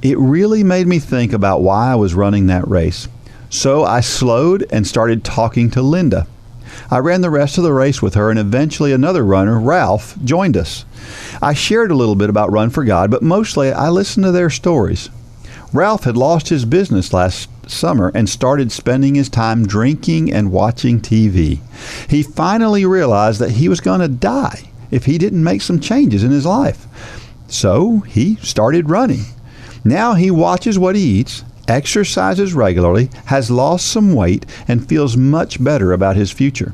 Speaker 2: It really made me think about why I was running that race. So I slowed and started talking to Linda. I ran the rest of the race with her, and eventually another runner, Ralph, joined us. I shared a little bit about Run for God, but mostly I listened to their stories. Ralph had lost his business last summer and started spending his time drinking and watching TV. He finally realized that he was going to die if he didn't make some changes in his life. So he started running. Now he watches what he eats, exercises regularly, has lost some weight, and feels much better about his future.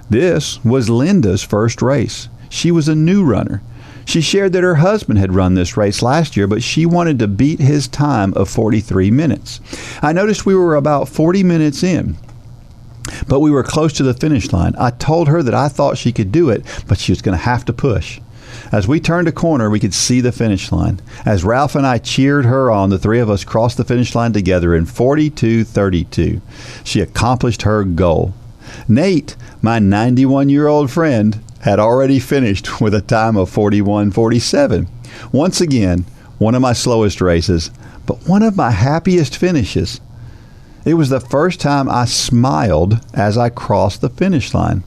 Speaker 2: This was Linda's first race. She was a new runner. She shared that her husband had run this race last year, but she wanted to beat his time of 43 minutes. I noticed we were about 40 minutes in, but we were close to the finish line. I told her that I thought she could do it, but she was going to have to push. As we turned a corner, we could see the finish line. As Ralph and I cheered her on, the 3 of us crossed the finish line together in 42:32. She accomplished her goal. Nate, my 91-year-old friend, had already finished with a time of 41:47. Once again, one of my slowest races, but one of my happiest finishes. It was the first time I smiled as I crossed the finish line.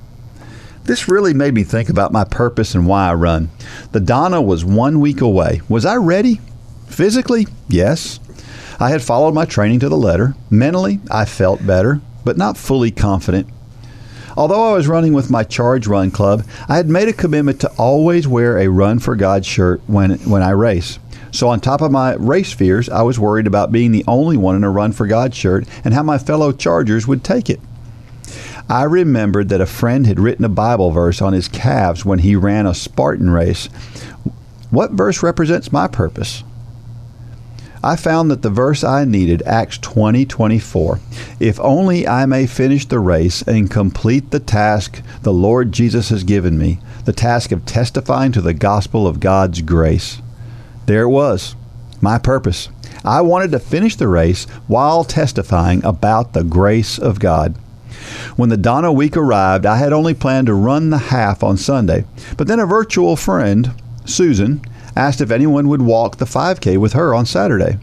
Speaker 2: This really made me think about my purpose and why I run. The Donna was 1 week away. Was I ready? Physically, yes. I had followed my training to the letter. Mentally, I felt better, but not fully confident. Although I was running with my Charge Run Club, I had made a commitment to always wear a Run for God shirt when I race. So on top of my race fears, I was worried about being the only one in a Run for God shirt and how my fellow Chargers would take it. I remembered that a friend had written a Bible verse on his calves when he ran a Spartan race. What verse represents my purpose? I found that the verse I needed, Acts 20:24, "If only I may finish the race and complete the task the Lord Jesus has given me, the task of testifying to the gospel of God's grace." There it was, my purpose. I wanted to finish the race while testifying about the grace of God. When the Donna week arrived, I had only planned to run the half on Sunday, but then a virtual friend, Susan, asked if anyone would walk the 5K with her on Saturday.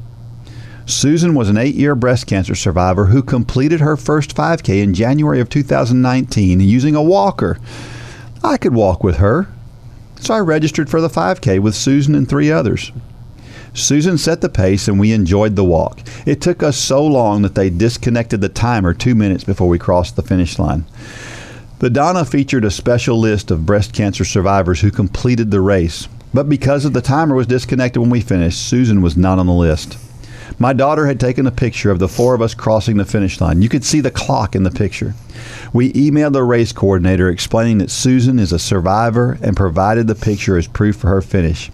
Speaker 2: Susan was an 8-year breast cancer survivor who completed her first 5K in January of 2019 using a walker. I could walk with her, so I registered for the 5K with Susan and 3 others. Susan set the pace and we enjoyed the walk. It took us so long that they disconnected the timer 2 minutes before we crossed the finish line. The Donna featured a special list of breast cancer survivors who completed the race, but because of the timer was disconnected when we finished, Susan was not on the list. My daughter had taken a picture of the 4 of us crossing the finish line. You could see the clock in the picture. We emailed the race coordinator explaining that Susan is a survivor and provided the picture as proof for her finish.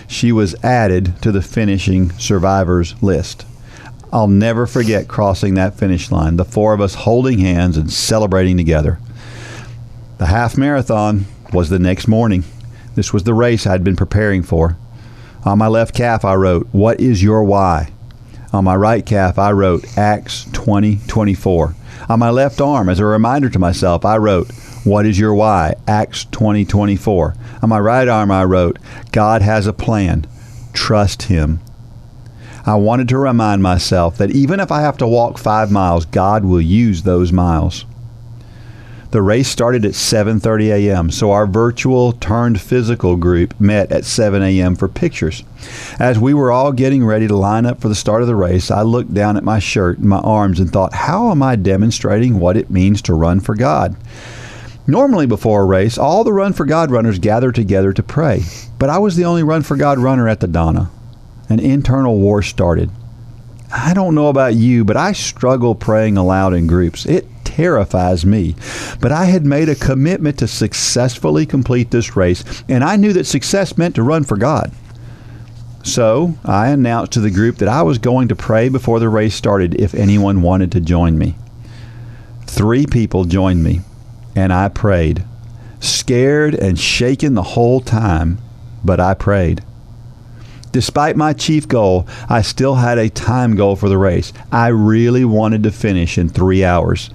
Speaker 2: She was added to the finishing survivors list. I'll never forget crossing that finish line, the 4 of us holding hands and celebrating together. The half marathon was the next morning. This was the race I'd been preparing for. On my left calf, I wrote, "What is your why?" On my right calf, I wrote, Acts 20:24. On my left arm, as a reminder to myself, I wrote, "What is your why?" Acts 20:24. On my right arm, I wrote, "God has a plan. Trust Him." I wanted to remind myself that even if I have to walk 5 miles, God will use those miles. The race started at 7:30 a.m., so our virtual turned physical group met at 7 a.m. for pictures. As we were all getting ready to line up for the start of the race, I looked down at my shirt and my arms and thought, how am I demonstrating what it means to run for God? Normally before a race, all the Run for God runners gather together to pray. But I was the only Run for God runner at the Donna. An internal war started. I don't know about you, but I struggle praying aloud in groups. It terrifies me. But I had made a commitment to successfully complete this race, and I knew that success meant to run for God. So I announced to the group that I was going to pray before the race started if anyone wanted to join me. 3 people joined me, and I prayed, scared and shaken the whole time, but I prayed. Despite my chief goal, I still had a time goal for the race. I really wanted to finish in 3 hours.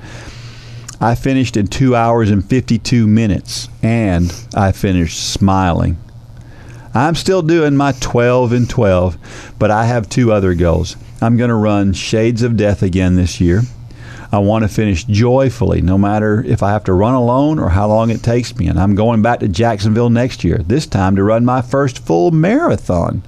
Speaker 2: I finished in 2 hours and 52 minutes, and I finished smiling. I'm still doing my 12 and 12, but I have 2 other goals. I'm going to run Shades of Death again this year. I want to finish joyfully, no matter if I have to run alone or how long it takes me. And I'm going back to Jacksonville next year, this time to run my first full marathon.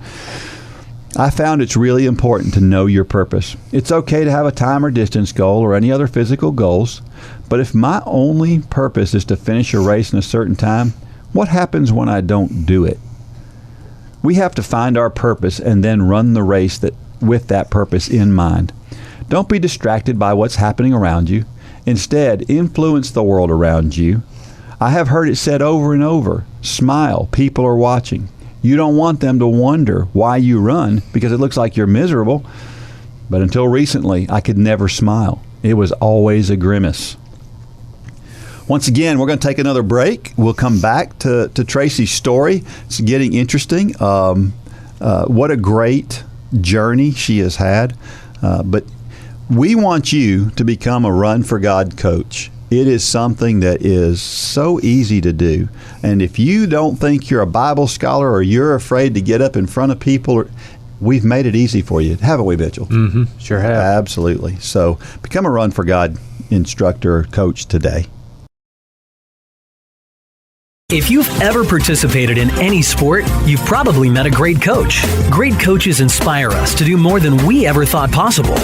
Speaker 2: I found it's really important to know your purpose. It's okay to have a time or distance goal or any other physical goals, but if my only purpose is to finish a race in a certain time, what happens when I don't do it? We have to find our purpose and then run the race with that purpose in mind. Don't be distracted by what's happening around you. Instead, influence the world around you. I have heard it said over and over, smile, people are watching. You don't want them to wonder why you run because it looks like you're miserable. But until recently, I could never smile. It was always a grimace. Once again, we're going to take another break. We'll come back to Tracy's story. It's getting interesting. What a great journey she has had. But we want you to become a Run for God coach. It is something that is so easy to do. And if you don't think you're a Bible scholar or you're afraid to get up in front of people, we've made it easy for you, haven't we, Mitchell?
Speaker 4: Mm-hmm. Sure have.
Speaker 2: Absolutely. So become a Run for God instructor or coach today.
Speaker 9: If you've ever participated in any sport, you've probably met a great coach. Great coaches inspire us to do more than we ever thought possible.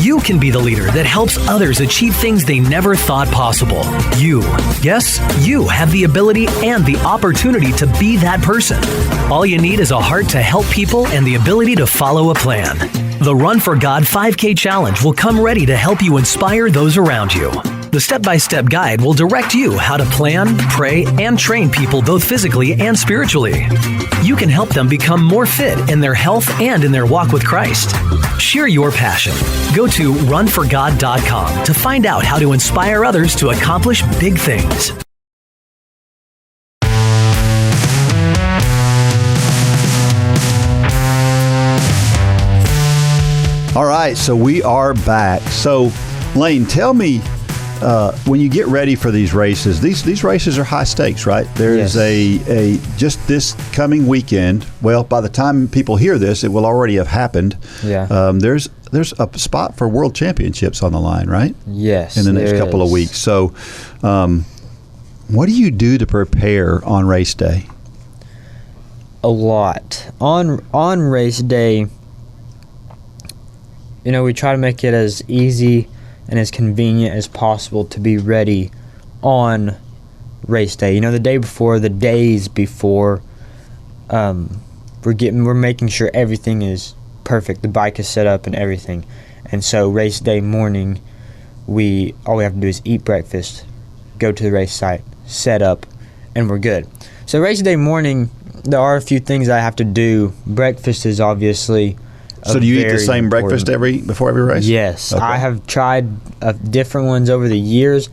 Speaker 9: You can be the leader that helps others achieve things they never thought possible. You, yes, you have the ability and the opportunity to be that person. All you need is a heart to help people and the ability to follow a plan. The Run for God 5K Challenge will come ready to help you inspire those around you. The step-by-step guide will direct you how to plan, pray, and train people both physically and spiritually. You can help them become more fit in their health and in their walk with Christ. Share your passion. Go to runforgod.com to find out how to inspire others to accomplish big things.
Speaker 2: All right, so we are back. So, Lane, tell me, when you get ready for these races, these races are high stakes, right? There's a just this coming weekend. Well, by the time people hear this, it will already have happened.
Speaker 3: Yeah.
Speaker 2: There's a spot for world championships on the line, right?
Speaker 3: Yes.
Speaker 2: In the next couple of weeks. So, what do you do to prepare on race day?
Speaker 3: A lot. On race day, we try to make it as easy and as convenient as possible to be ready on race day. The day before, the days before, we're making sure everything is perfect. The bike is set up and everything. And so race day morning, all we have to do is eat breakfast, go to the race site, set up, and we're good. So race day morning, there are a few things I have to do. Breakfast is obviously
Speaker 2: So do you eat the same breakfast before every race?
Speaker 3: Yes.
Speaker 2: Okay.
Speaker 3: I have tried different ones over the years,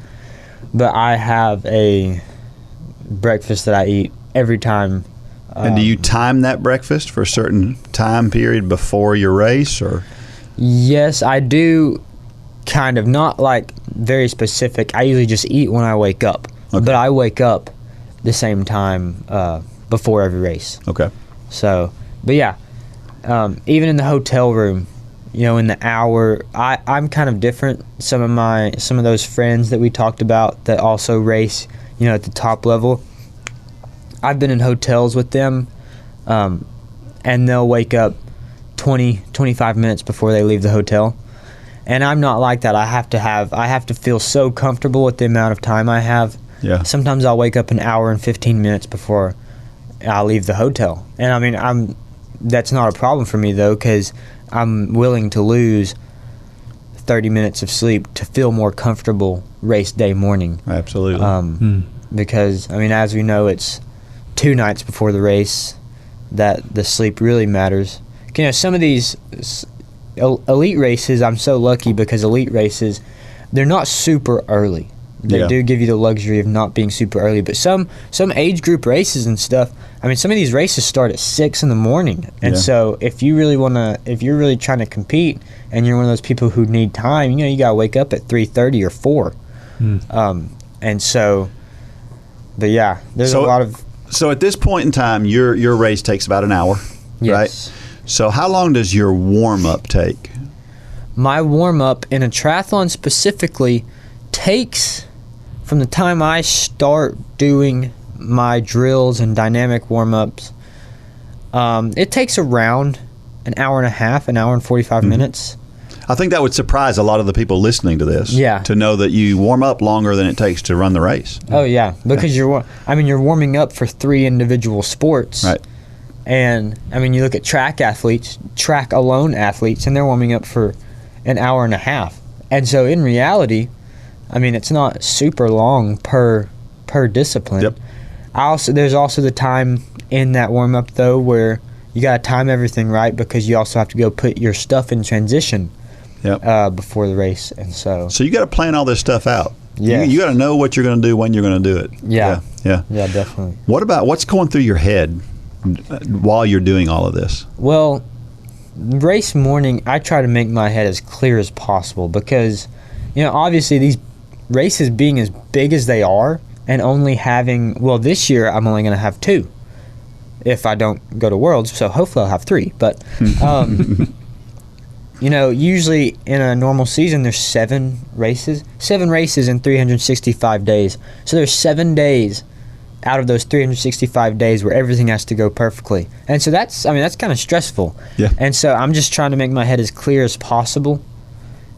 Speaker 3: but I have a breakfast that I eat every time.
Speaker 2: And do you time that breakfast for a certain time period before your race? Or?
Speaker 3: Yes, I do, kind of. Not like very specific. I usually just eat when I wake up. Okay. But I wake up the same time before every race.
Speaker 2: Okay.
Speaker 3: So, but yeah. Even in the hotel room, in the hour, I'm kind of different. Some of those friends that we talked about that also race, at the top level, I've been in hotels with them, and they'll wake up 20-25 minutes before they leave the hotel, and I'm not like that. I have to feel so comfortable with the amount of time I have
Speaker 2: Yeah.
Speaker 3: Sometimes I'll wake up an hour and 15 minutes before I leave the hotel. And I mean, that's not a problem for me though, because I'm willing to lose 30 minutes of sleep to feel more comfortable race day morning.
Speaker 2: Absolutely.
Speaker 3: Because, I mean, as we know, it's 2 nights before the race that the sleep really matters. You know, some of these elite races, I'm so lucky because elite races, they're not super early. They do give you the luxury of not being super early. But some age group races and stuff, I mean, some of these races start at 6 in the morning. And so if you're really trying to compete and you're one of those people who need time, you know, you got to wake up at 3:30 or 4. And so, but yeah, there's a lot of...
Speaker 2: So at this point in time, your race takes about an hour, right? So how long does your warm-up take?
Speaker 3: My warm-up in a triathlon specifically takes, from the time I start doing my drills and dynamic warm-ups, it takes around an hour and a half, an hour and 45 minutes.
Speaker 2: I think that would surprise a lot of the people listening to this.
Speaker 3: Yeah.
Speaker 2: To know that you warm up longer than it takes to run the race.
Speaker 3: Oh yeah, because you're warming up for 3 individual sports.
Speaker 2: Right.
Speaker 3: And I mean, you look at track alone athletes, and they're warming up for an hour and a half. And so in reality, I mean, it's not super long per discipline.
Speaker 2: Yep.
Speaker 3: There's also the time in that warm up though where you got to time everything right, because you also have to go put your stuff in transition. Before the race, and so
Speaker 2: you got to plan all this stuff out.
Speaker 3: Yeah,
Speaker 2: you got to know what you're going to do when you're going to do it.
Speaker 3: Yeah,
Speaker 2: Definitely.
Speaker 3: definitely.
Speaker 2: What's going through your head while you're doing all of this?
Speaker 3: Well, race morning, I try to make my head as clear as possible, because, you know, obviously these races being as big as they are, and only having, well, this year I'm only going to have 2 if I don't go to Worlds, so hopefully I'll have 3. But you know, usually in a normal season, there's 7 races in 365 days. So there's 7 days out of those 365 days where everything has to go perfectly. And so that's kind of stressful.
Speaker 2: Yeah.
Speaker 3: And so I'm just trying to make my head as clear as possible.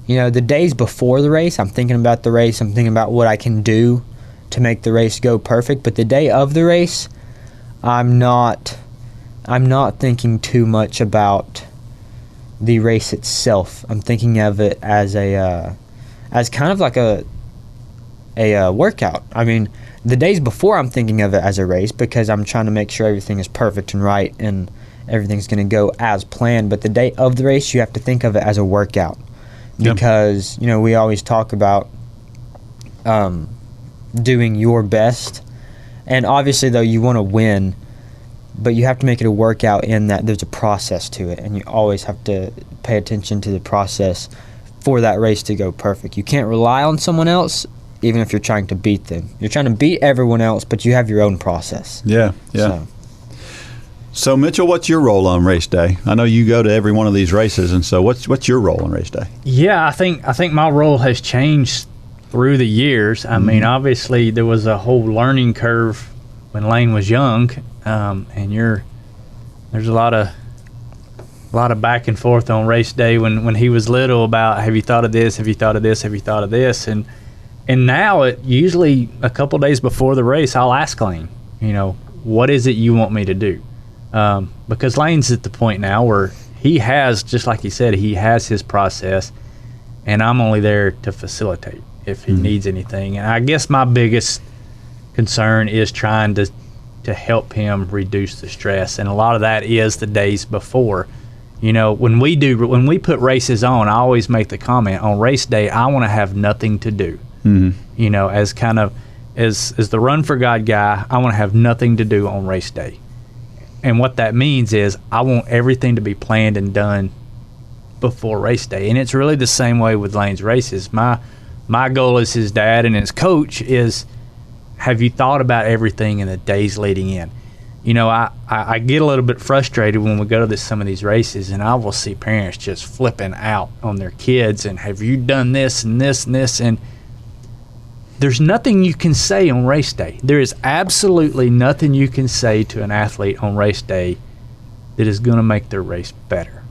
Speaker 3: You know, the days before the race, I'm thinking about the race. I'm thinking about what I can do to make the race go perfect. But the day of the race, I'm not thinking too much about the race itself. I'm thinking of it as as kind of like a workout. I mean, the days before I'm thinking of it as a race, because I'm trying to make sure everything is perfect and right and everything's going to go as planned. But the day of the race, you have to think of it as a workout, because you know, we always talk about doing your best, and obviously though you want to win, but you have to make it a workout in that there's a process to it, and you always have to pay attention to the process for that race to go perfect. You can't rely on someone else, even if you're trying to beat them. You're trying to beat everyone else, but you have your own process.
Speaker 2: Yeah. So Mitchell, what's your role on race day? I know you go to every one of these races, and so what's your role on race day?
Speaker 4: Yeah, I think my role has changed through the years. I mean, obviously there was a whole learning curve when Lane was young. And there's a lot of back and forth on race day when he was little about, have you thought of this, have you thought of this, have you thought of this, and now it usually a couple days before the race I'll ask Lane, you know, what is it you want me to do, because Lane's at the point now where he has, just like he said, he has his process, and I'm only there to facilitate if he needs anything. And I guess my biggest concern is trying to help him reduce the stress, and a lot of that is the days before. You know, when we put races on, I always make the comment, on race day I want to have nothing to do. You know, as the Run for God guy, I want to have nothing to do on race day, and what that means is I want everything to be planned and done before race day. And it's really the same way with Lane's races. My goal as his dad and his coach is, have you thought about everything in the days leading in? You know, I get a little bit frustrated when we go to some of these races, and I will see parents just flipping out on their kids, and have you done this and this and this? And there's nothing you can say on race day. There is absolutely nothing you can say to an athlete on race day that is going to make their race better.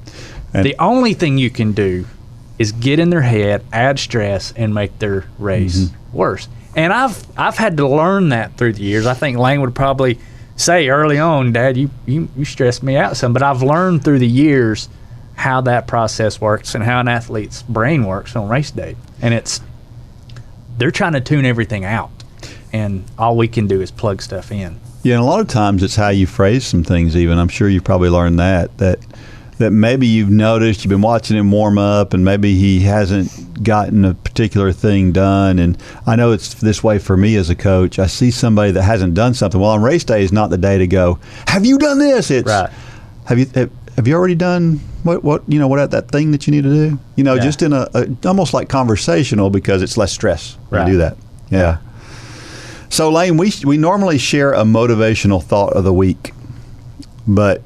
Speaker 4: And the only thing you can do is get in their head, add stress, and make their race worse. And I've had to learn that through the years. I think Lane would probably say early on, Dad, you stressed me out some. But I've learned through the years how that process works and how an athlete's brain works on race day. And they're trying to tune everything out. And all we can do is plug stuff in.
Speaker 2: Yeah, and a lot of times it's how you phrase some things even. I'm sure you've probably learned that maybe you've noticed, you've been watching him warm up, and maybe he hasn't gotten a particular thing done. And I know it's this way for me as a coach. I see somebody that hasn't done something. Well, on race day is not the day to go, have you done this? It's,
Speaker 4: right.
Speaker 2: Have you already done what that thing that you need to do? Just in a almost like conversational, because it's less stress when you do that. Yeah. So, Lane, we normally share a motivational thought of the week, but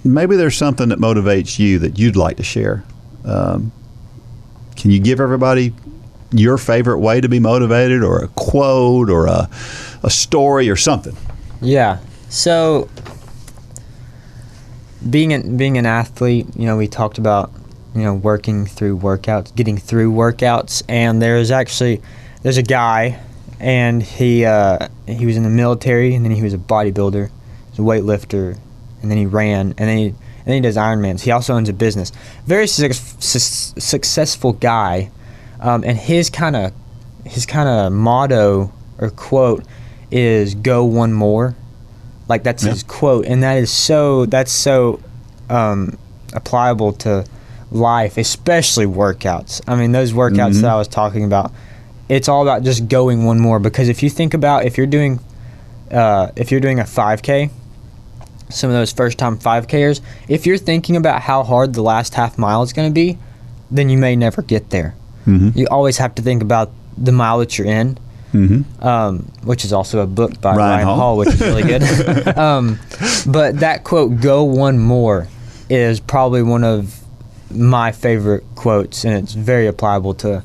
Speaker 2: maybe there's something that motivates you that you'd like to share. Can you give everybody your favorite way to be motivated, or a quote, or a story, or something?
Speaker 3: Yeah. So, being an athlete, we talked about working through workouts, getting through workouts, and there's a guy. And he was in the military, and then he was a bodybuilder, he was a weightlifter, and then he ran, and then he does Ironmans. He also owns a business. Very successful guy, and his kind of motto or quote is "Go one more." Like that's his quote, and that's so applicable to life, especially workouts. I mean, those workouts that I was talking about. It's all about just going one more, because if you think about if you're doing a 5K, some of those first-time 5Kers, if you're thinking about how hard the last half mile is going to be, then you may never get there. Mm-hmm. You always have to think about the mile that you're in, which is also a book by Ryan Hall, which is really good. But that quote, "Go one more," is probably one of my favorite quotes, and it's very applicable to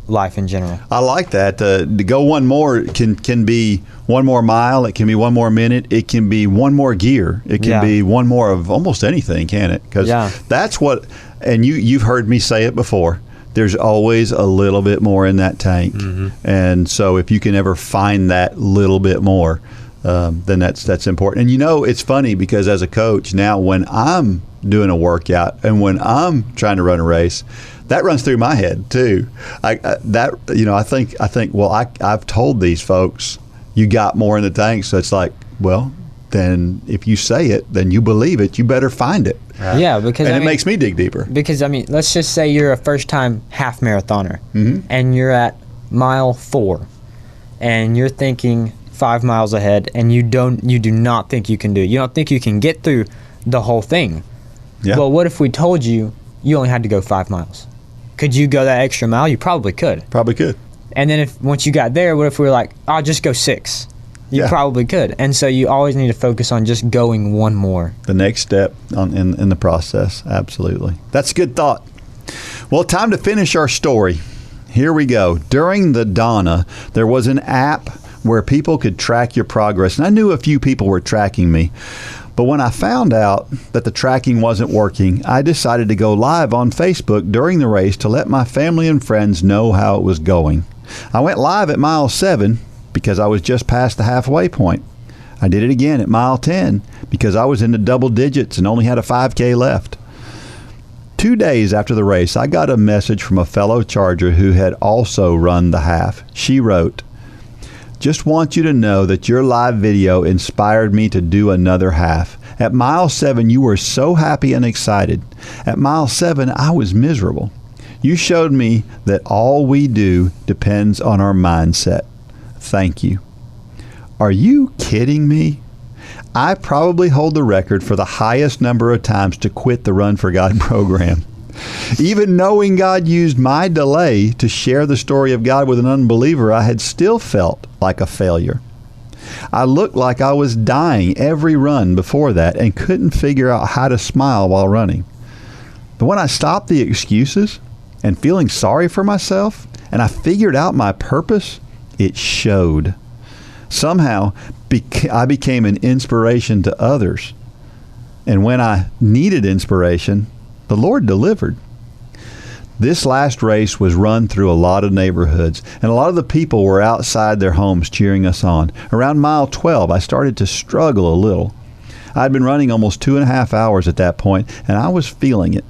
Speaker 3: life in general.
Speaker 2: I like that. To go one more can be one more mile. It can be one more minute. It can be one more gear. It can be one more of almost anything, can it? Because that's what, and you've heard me say it before, there's always a little bit more in that tank. Mm-hmm. And so if you can ever find that little bit more, then that's important. And it's funny, because as a coach now, when I'm doing a workout and when I'm trying to run a race, that runs through my head too. I think. Well, I've told these folks you got more in the tank, so it's like, well, then if you say it, then you believe it. You better find it.
Speaker 3: Yeah, because
Speaker 2: it makes me dig deeper.
Speaker 3: Because let's just say you're a first-time half marathoner, and you're at mile 4, and you're thinking 5 miles ahead, and you do not think you can do it. You don't think you can get through the whole thing. Yeah. Well, what if we told you only had to go 5 miles? Could you go that extra mile? You probably could.
Speaker 2: Probably could.
Speaker 3: And then once you got there, what if we were like, I'll just go 6? You probably could. And so you always need to focus on just going one more.
Speaker 2: The next step in the process. Absolutely. That's a good thought. Well, time to finish our story. Here we go. During the Donna, there was an app where people could track your progress. And I knew a few people were tracking me. But when I found out that the tracking wasn't working, I decided to go live on Facebook during the race to let my family and friends know how it was going. I went live at mile 7 because I was just past the halfway point. I did it again at mile 10 because I was in the double digits and only had a 5K left. 2 days after the race, I got a message from a fellow Charger who had also run the half. She wrote, "Just want you to know that your live video inspired me to do another half. At mile 7, you were so happy and excited. At mile 7, I was miserable. You showed me that all we do depends on our mindset. Thank you." Are you kidding me? I probably hold the record for the highest number of times to quit the Run for God program. Even knowing God used my delay to share the story of God with an unbeliever, I had still felt like a failure. I looked like I was dying every run before that and couldn't figure out how to smile while running. But when I stopped the excuses and feeling sorry for myself, and I figured out my purpose, it showed. Somehow, I became an inspiration to others. And when I needed inspiration, the Lord delivered. This last race was run through a lot of neighborhoods, and a lot of the people were outside their homes cheering us on. Around mile 12, I started to struggle a little. I'd been running almost 2.5 hours at that point, and I was feeling it.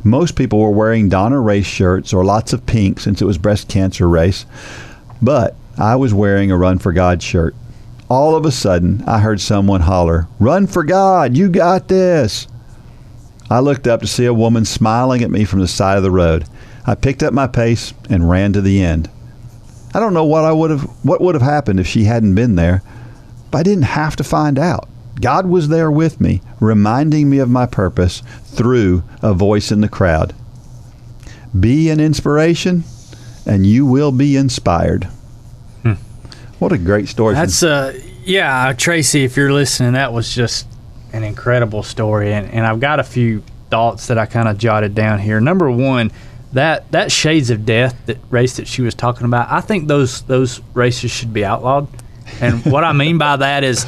Speaker 2: Most people were wearing Donna race shirts or lots of pink since it was breast cancer race, but I was wearing a Run for God shirt. All of a sudden, I heard someone holler, "Run for God, you got this!" I looked up to see a woman smiling at me from the side of the road. I picked up my pace and ran to the end. I don't know what would have happened if she hadn't been there, but I didn't have to find out. God was there with me, reminding me of my purpose through a voice in the crowd. Be an inspiration, and you will be inspired. What a great story.
Speaker 4: That's Tracy, if you're listening, that was just an incredible story, and I've got a few thoughts that I kind of jotted down here. Number one, that Shades of Death race that she was talking about, I think those races should be outlawed. And what I mean by that is,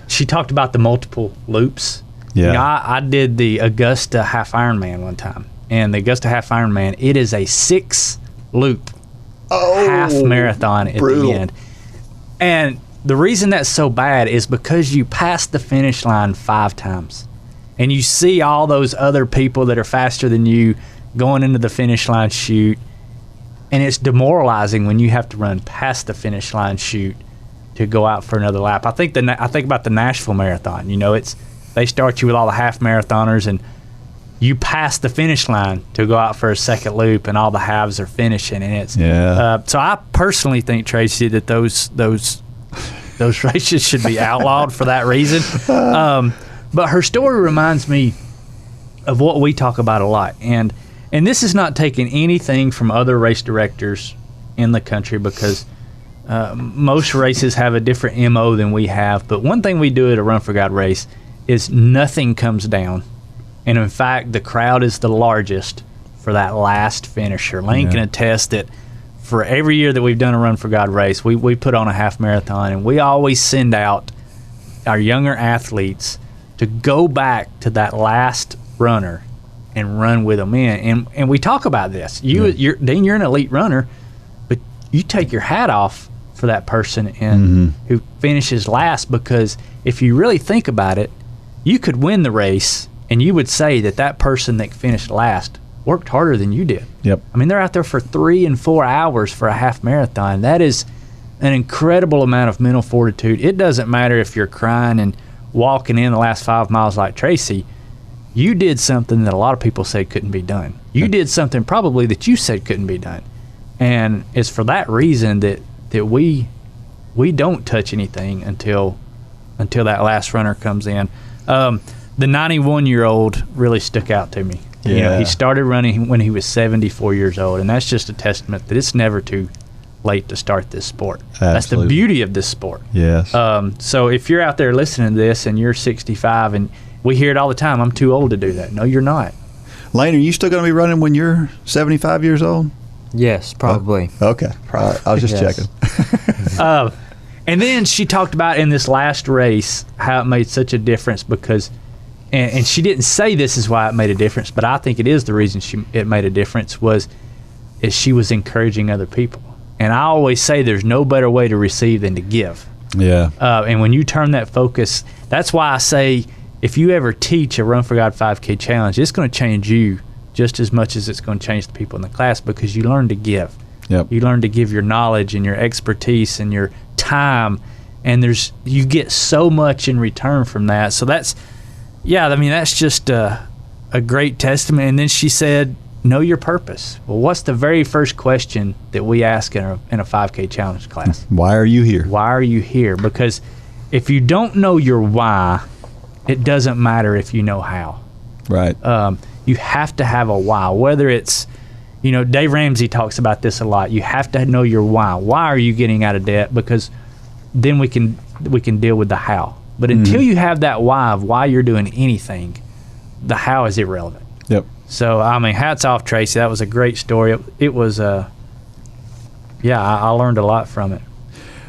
Speaker 4: she talked about the multiple loops.
Speaker 2: Yeah.
Speaker 4: You know, I did the Augusta Half Ironman one time, and the Augusta Half Ironman, it is a 6-loop half marathon at the end. And the reason that's so bad is because you pass the finish line 5 times, and you see all those other people that are faster than you going into the finish line chute, and it's demoralizing when you have to run past the finish line chute to go out for another lap. I think about the Nashville Marathon. You know, they start you with all the half marathoners, and you pass the finish line to go out for a second loop, and all the halves are finishing, and it's so I personally think, Tracy, that those races should be outlawed for that reason. But her story reminds me of what we talk about a lot, and this is not taking anything from other race directors in the country, because most races have a different MO than we have. But one thing we do at a Run for God race is nothing comes down. And in fact, the crowd is the largest for that last finisher. Lane can attest that for every year that we've done a Run for God race, we put on a half marathon, and we always send out our younger athletes to go back to that last runner and run with them in. And we talk about this. You're an elite runner, but you take your hat off for that person who finishes last, because if you really think about it, you could win the race, and you would say that person that finished last worked harder than you did.
Speaker 2: Yep.
Speaker 4: I mean, they're out there for 3 and 4 hours for a half marathon. That is an incredible amount of mental fortitude. It doesn't matter if you're crying and walking in the last 5 miles like Tracy. You did something that a lot of people said couldn't be done. You did something probably that you said couldn't be done. And it's for that reason that we don't touch anything until that last runner comes in. The 91-year-old really stuck out to me.
Speaker 2: Yeah.
Speaker 4: You know, he started running when he was 74 years old, and that's just a testament that it's never too late to start this sport.
Speaker 2: Absolutely.
Speaker 4: That's the beauty of this sport.
Speaker 2: Yes.
Speaker 4: So if you're out there listening to this and you're 65, and we hear it all the time, I'm too old to do that. No, you're not.
Speaker 2: Lane, are you still going to be running when you're 75 years old?
Speaker 3: Yes, probably.
Speaker 2: Okay. All right. I was just checking.
Speaker 4: And then she talked about in this last race how it made such a difference because, and she didn't say this is why it made a difference, but I think it is the reason it made a difference is she was encouraging other people. And I always say there's no better way to receive than to give.
Speaker 2: Yeah.
Speaker 4: And when you turn that focus, that's why I say if you ever teach a Run for God 5K challenge, it's going to change you just as much as it's going to change the people in the class, because you learn to give.
Speaker 2: Yep.
Speaker 4: You learn to give your knowledge and your expertise and your time, and you get so much in return from that. So that's just a great testament. And then she said, know your purpose. Well, what's the very first question that we ask in a 5K challenge class?
Speaker 2: Why are you here?
Speaker 4: Why are you here? Because if you don't know your why, it doesn't matter if you know how.
Speaker 2: Right.
Speaker 4: You have to have a why, whether it's, Dave Ramsey talks about this a lot. You have to know your why. Why are you getting out of debt? Because then we can deal with the how. But until you have that why of why you're doing anything, the how is irrelevant.
Speaker 2: Yep.
Speaker 4: So, hats off, Tracy. That was a great story. It was, I learned a lot from it.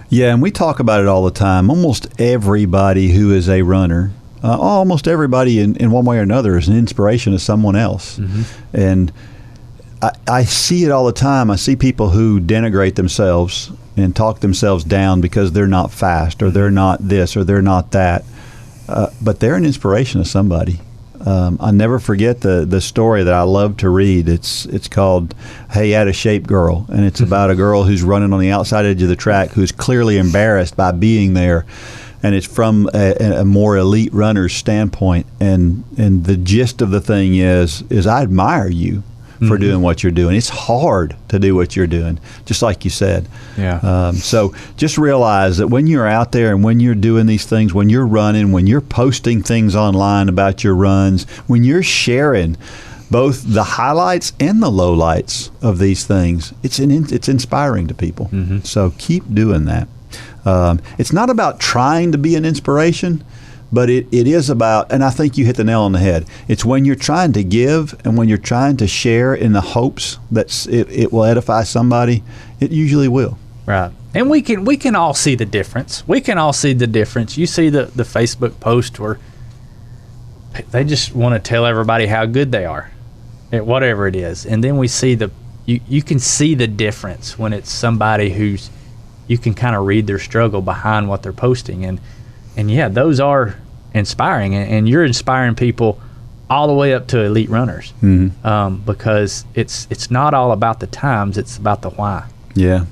Speaker 2: Yeah, and we talk about it all the time. Almost everybody who is a runner, almost everybody in one way or another is an inspiration to someone else. Mm-hmm. And I see it all the time. I see people who denigrate themselves and talk themselves down because they're not fast or they're not this or they're not that. But they're an inspiration to somebody. I never forget the story that I love to read. It's called Hey, Out of Shape Girl, and it's about a girl who's running on the outside edge of the track who's clearly embarrassed by being there, and it's from a more elite runner's standpoint. And the gist of the thing is I admire you for doing what you're doing. It's hard to do what you're doing, just like you said.
Speaker 4: Yeah.
Speaker 2: So just realize that when you're out there and when you're doing these things, when you're running, when you're posting things online about your runs, when you're sharing both the highlights and the lowlights of these things, it's inspiring to people. So keep doing that. It's not about trying to be an inspiration, but it is about, and I think you hit the nail on the head, it's when you're trying to give and when you're trying to share in the hopes that it will edify somebody, it usually will.
Speaker 4: Right. And we can all see the difference. We can all see the difference. You see the Facebook post where they just want to tell everybody how good they are at whatever it is. And then we see you can see the difference when it's somebody who's, you can kind of read their struggle behind what they're posting. And yeah, those are inspiring, and you're inspiring people all the way up to elite runners, because it's not all about the times, it's about the why.
Speaker 2: Yeah.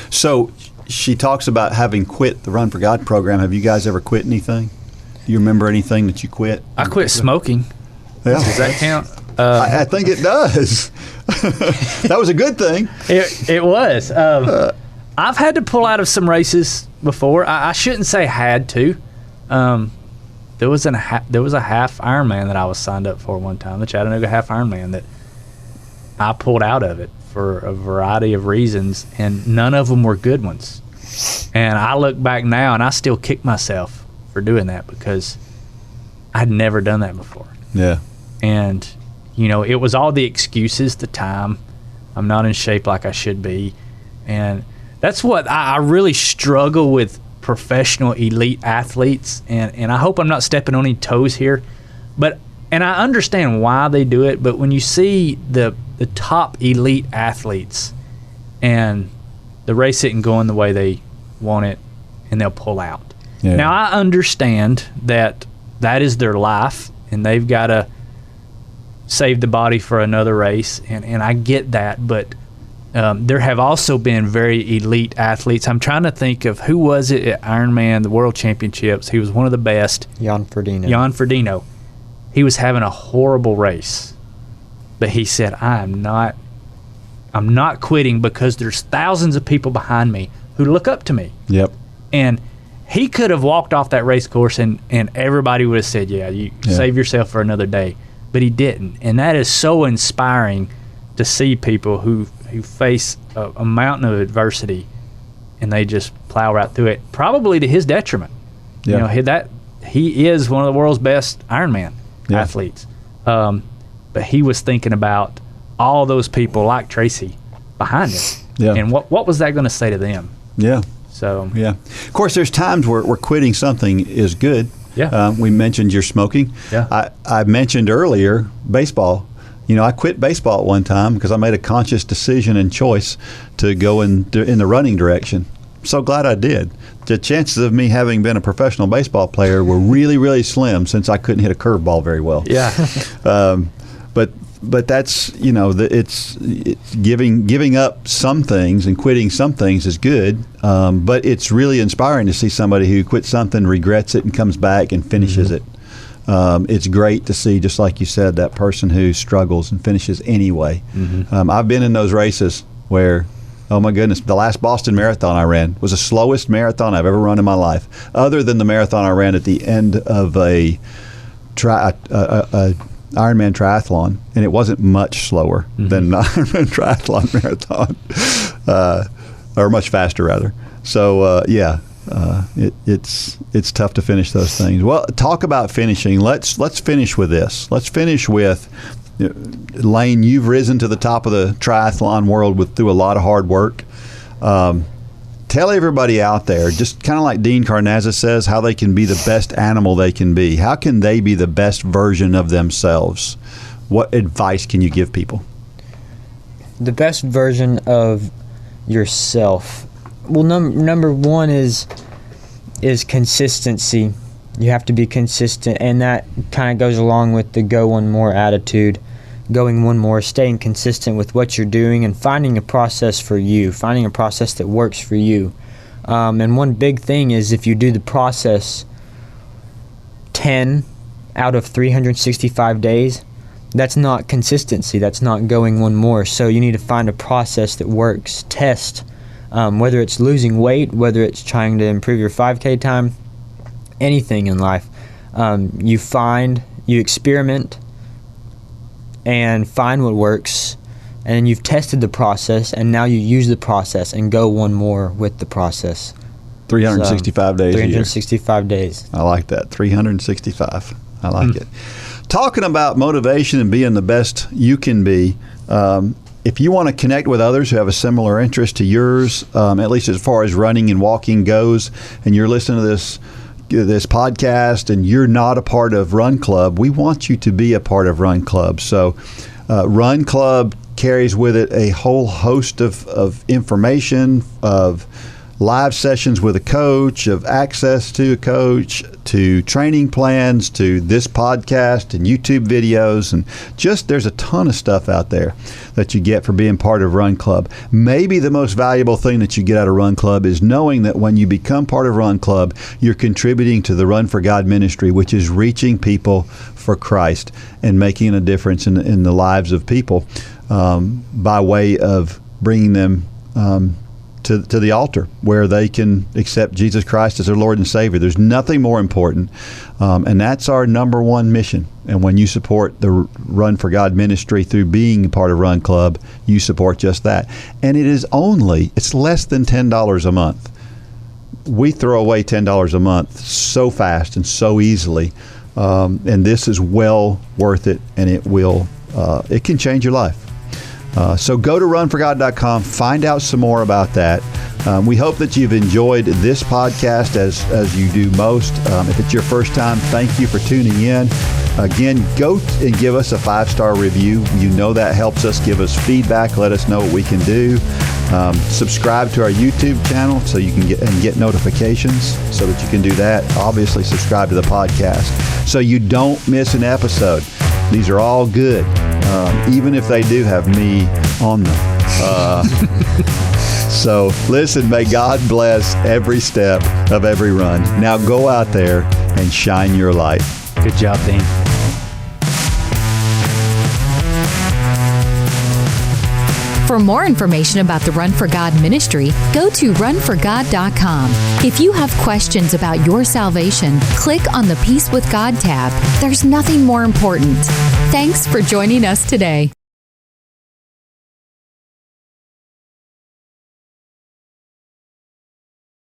Speaker 2: So she talks about having quit the Run for God program. Have you guys ever quit anything? Do you remember anything that you quit?
Speaker 4: I quit smoking.
Speaker 2: Yeah.
Speaker 4: Does that count?
Speaker 2: I think it does. That was a good thing.
Speaker 4: It was. I've had to pull out of some races before. I shouldn't say had to. There was a half Ironman that I was signed up for one time, the Chattanooga half Ironman, that I pulled out of it for a variety of reasons, and none of them were good ones. And I look back now, and I still kick myself for doing that because I'd never done that before.
Speaker 2: Yeah.
Speaker 4: And, it was all the excuses, the time. I'm not in shape like I should be. And that's what I really struggle with professional elite athletes, and I hope I'm not stepping on any toes here, and I understand why they do it, but when you see the top elite athletes and the race isn't going the way they want it and they'll pull out. Yeah. Now I understand that is their life and they've got to save the body for another race, and I get that, but there have also been very elite athletes. I'm trying to think of who was it at Ironman, the World Championships. He was one of the best.
Speaker 3: Jan Frodeno.
Speaker 4: He was having a horrible race, but he said, I'm not quitting because there's thousands of people behind me who look up to me.
Speaker 2: Yep.
Speaker 4: And he could have walked off that race course and everybody would have said, save yourself for another day. But he didn't. And that is so inspiring to see people who face a mountain of adversity and they just plow right through it, probably to his detriment.
Speaker 2: Yeah.
Speaker 4: He is one of the world's best Ironman athletes. But he was thinking about all those people like Tracy behind him. Yeah. And what was that going to say to them?
Speaker 2: Yeah.
Speaker 4: So
Speaker 2: yeah. Of course, there's times where quitting something is good.
Speaker 4: Yeah.
Speaker 2: We mentioned your smoking.
Speaker 4: Yeah.
Speaker 2: I mentioned earlier baseball. I quit baseball at one time because I made a conscious decision and choice to go in the running direction. I'm so glad I did. The chances of me having been a professional baseball player were really, really slim since I couldn't hit a curveball very well.
Speaker 4: Yeah.
Speaker 2: But that's, it's giving up some things and quitting some things is good. But it's really inspiring to see somebody who quits something, regrets it, and comes back and finishes it. It's great to see, just like you said, that person who struggles and finishes anyway. I've been in those races where, oh my goodness, the last Boston Marathon I ran was the slowest marathon I've ever run in my life, other than the marathon I ran at the end of a Ironman triathlon, and it wasn't much slower than an Ironman triathlon marathon, or much faster rather. So it's tough to finish those things. Well, talk about finishing. Let's finish with this. Let's finish with Lane. You've risen to the top of the triathlon world through a lot of hard work. Tell everybody out there, just kind of like Dean Carnazza says, how they can be the best animal they can be. How can they be the best version of themselves? What advice can you give people?
Speaker 3: The best version of yourself. Well, number one is consistency. You have to be consistent, and that kind of goes along with the go one more attitude. Going one more, staying consistent with what you're doing, and finding a process for you, finding a process that works for you. And one big thing is if you do the process 10 out of 365 days, that's not consistency. That's not going one more. So you need to find a process that works. Test, whether it's losing weight, whether it's trying to improve your 5K time, anything in life. You experiment and find what works, and you've tested the process, and now you use the process and go one more with the process.
Speaker 2: 365 days
Speaker 3: 365 days.
Speaker 2: I like that. 365. I like it. Talking about motivation and being the best you can be, if you want to connect with others who have a similar interest to yours, at least as far as running and walking goes, and you're listening to this podcast and you're not a part of Run Club, we want you to be a part of Run Club. So Run Club carries with it a whole host of information, of live sessions with a coach, of access to a coach, to training plans, to this podcast and YouTube videos, and just there's a ton of stuff out there that you get for being part of Run Club. Maybe the most valuable thing that you get out of Run Club is knowing that when you become part of Run Club, you're contributing to the Run for God ministry, which is reaching people for Christ and making a difference in the lives of people by way of bringing them to the altar where they can accept Jesus Christ as their Lord and Savior. There's nothing more important, and that's our number one mission. And when you support the Run for God ministry through being part of Run Club, you support just that. And it's less than $10 a month. We throw away $10 a month so fast and so easily, and this is well worth it, and it can change your life. So go to runforgod.com, find out some more about that. We hope that you've enjoyed this podcast as you do most. If it's your first time, thank you for tuning in. Again, go and give us a 5-star review. You know that helps us. Give us feedback. Let us know what we can do. Subscribe to our YouTube channel so you can get notifications so that you can do that. Obviously, subscribe to the podcast so you don't miss an episode. These are all good, even if they do have me on them. So listen, may God bless every step of every run. Now go out there and shine your light.
Speaker 4: Good job, Dean.
Speaker 1: For more information about the Run for God ministry, go to runforgod.com. If you have questions about your salvation, click on the Peace with God tab. There's nothing more important. Thanks for joining us today.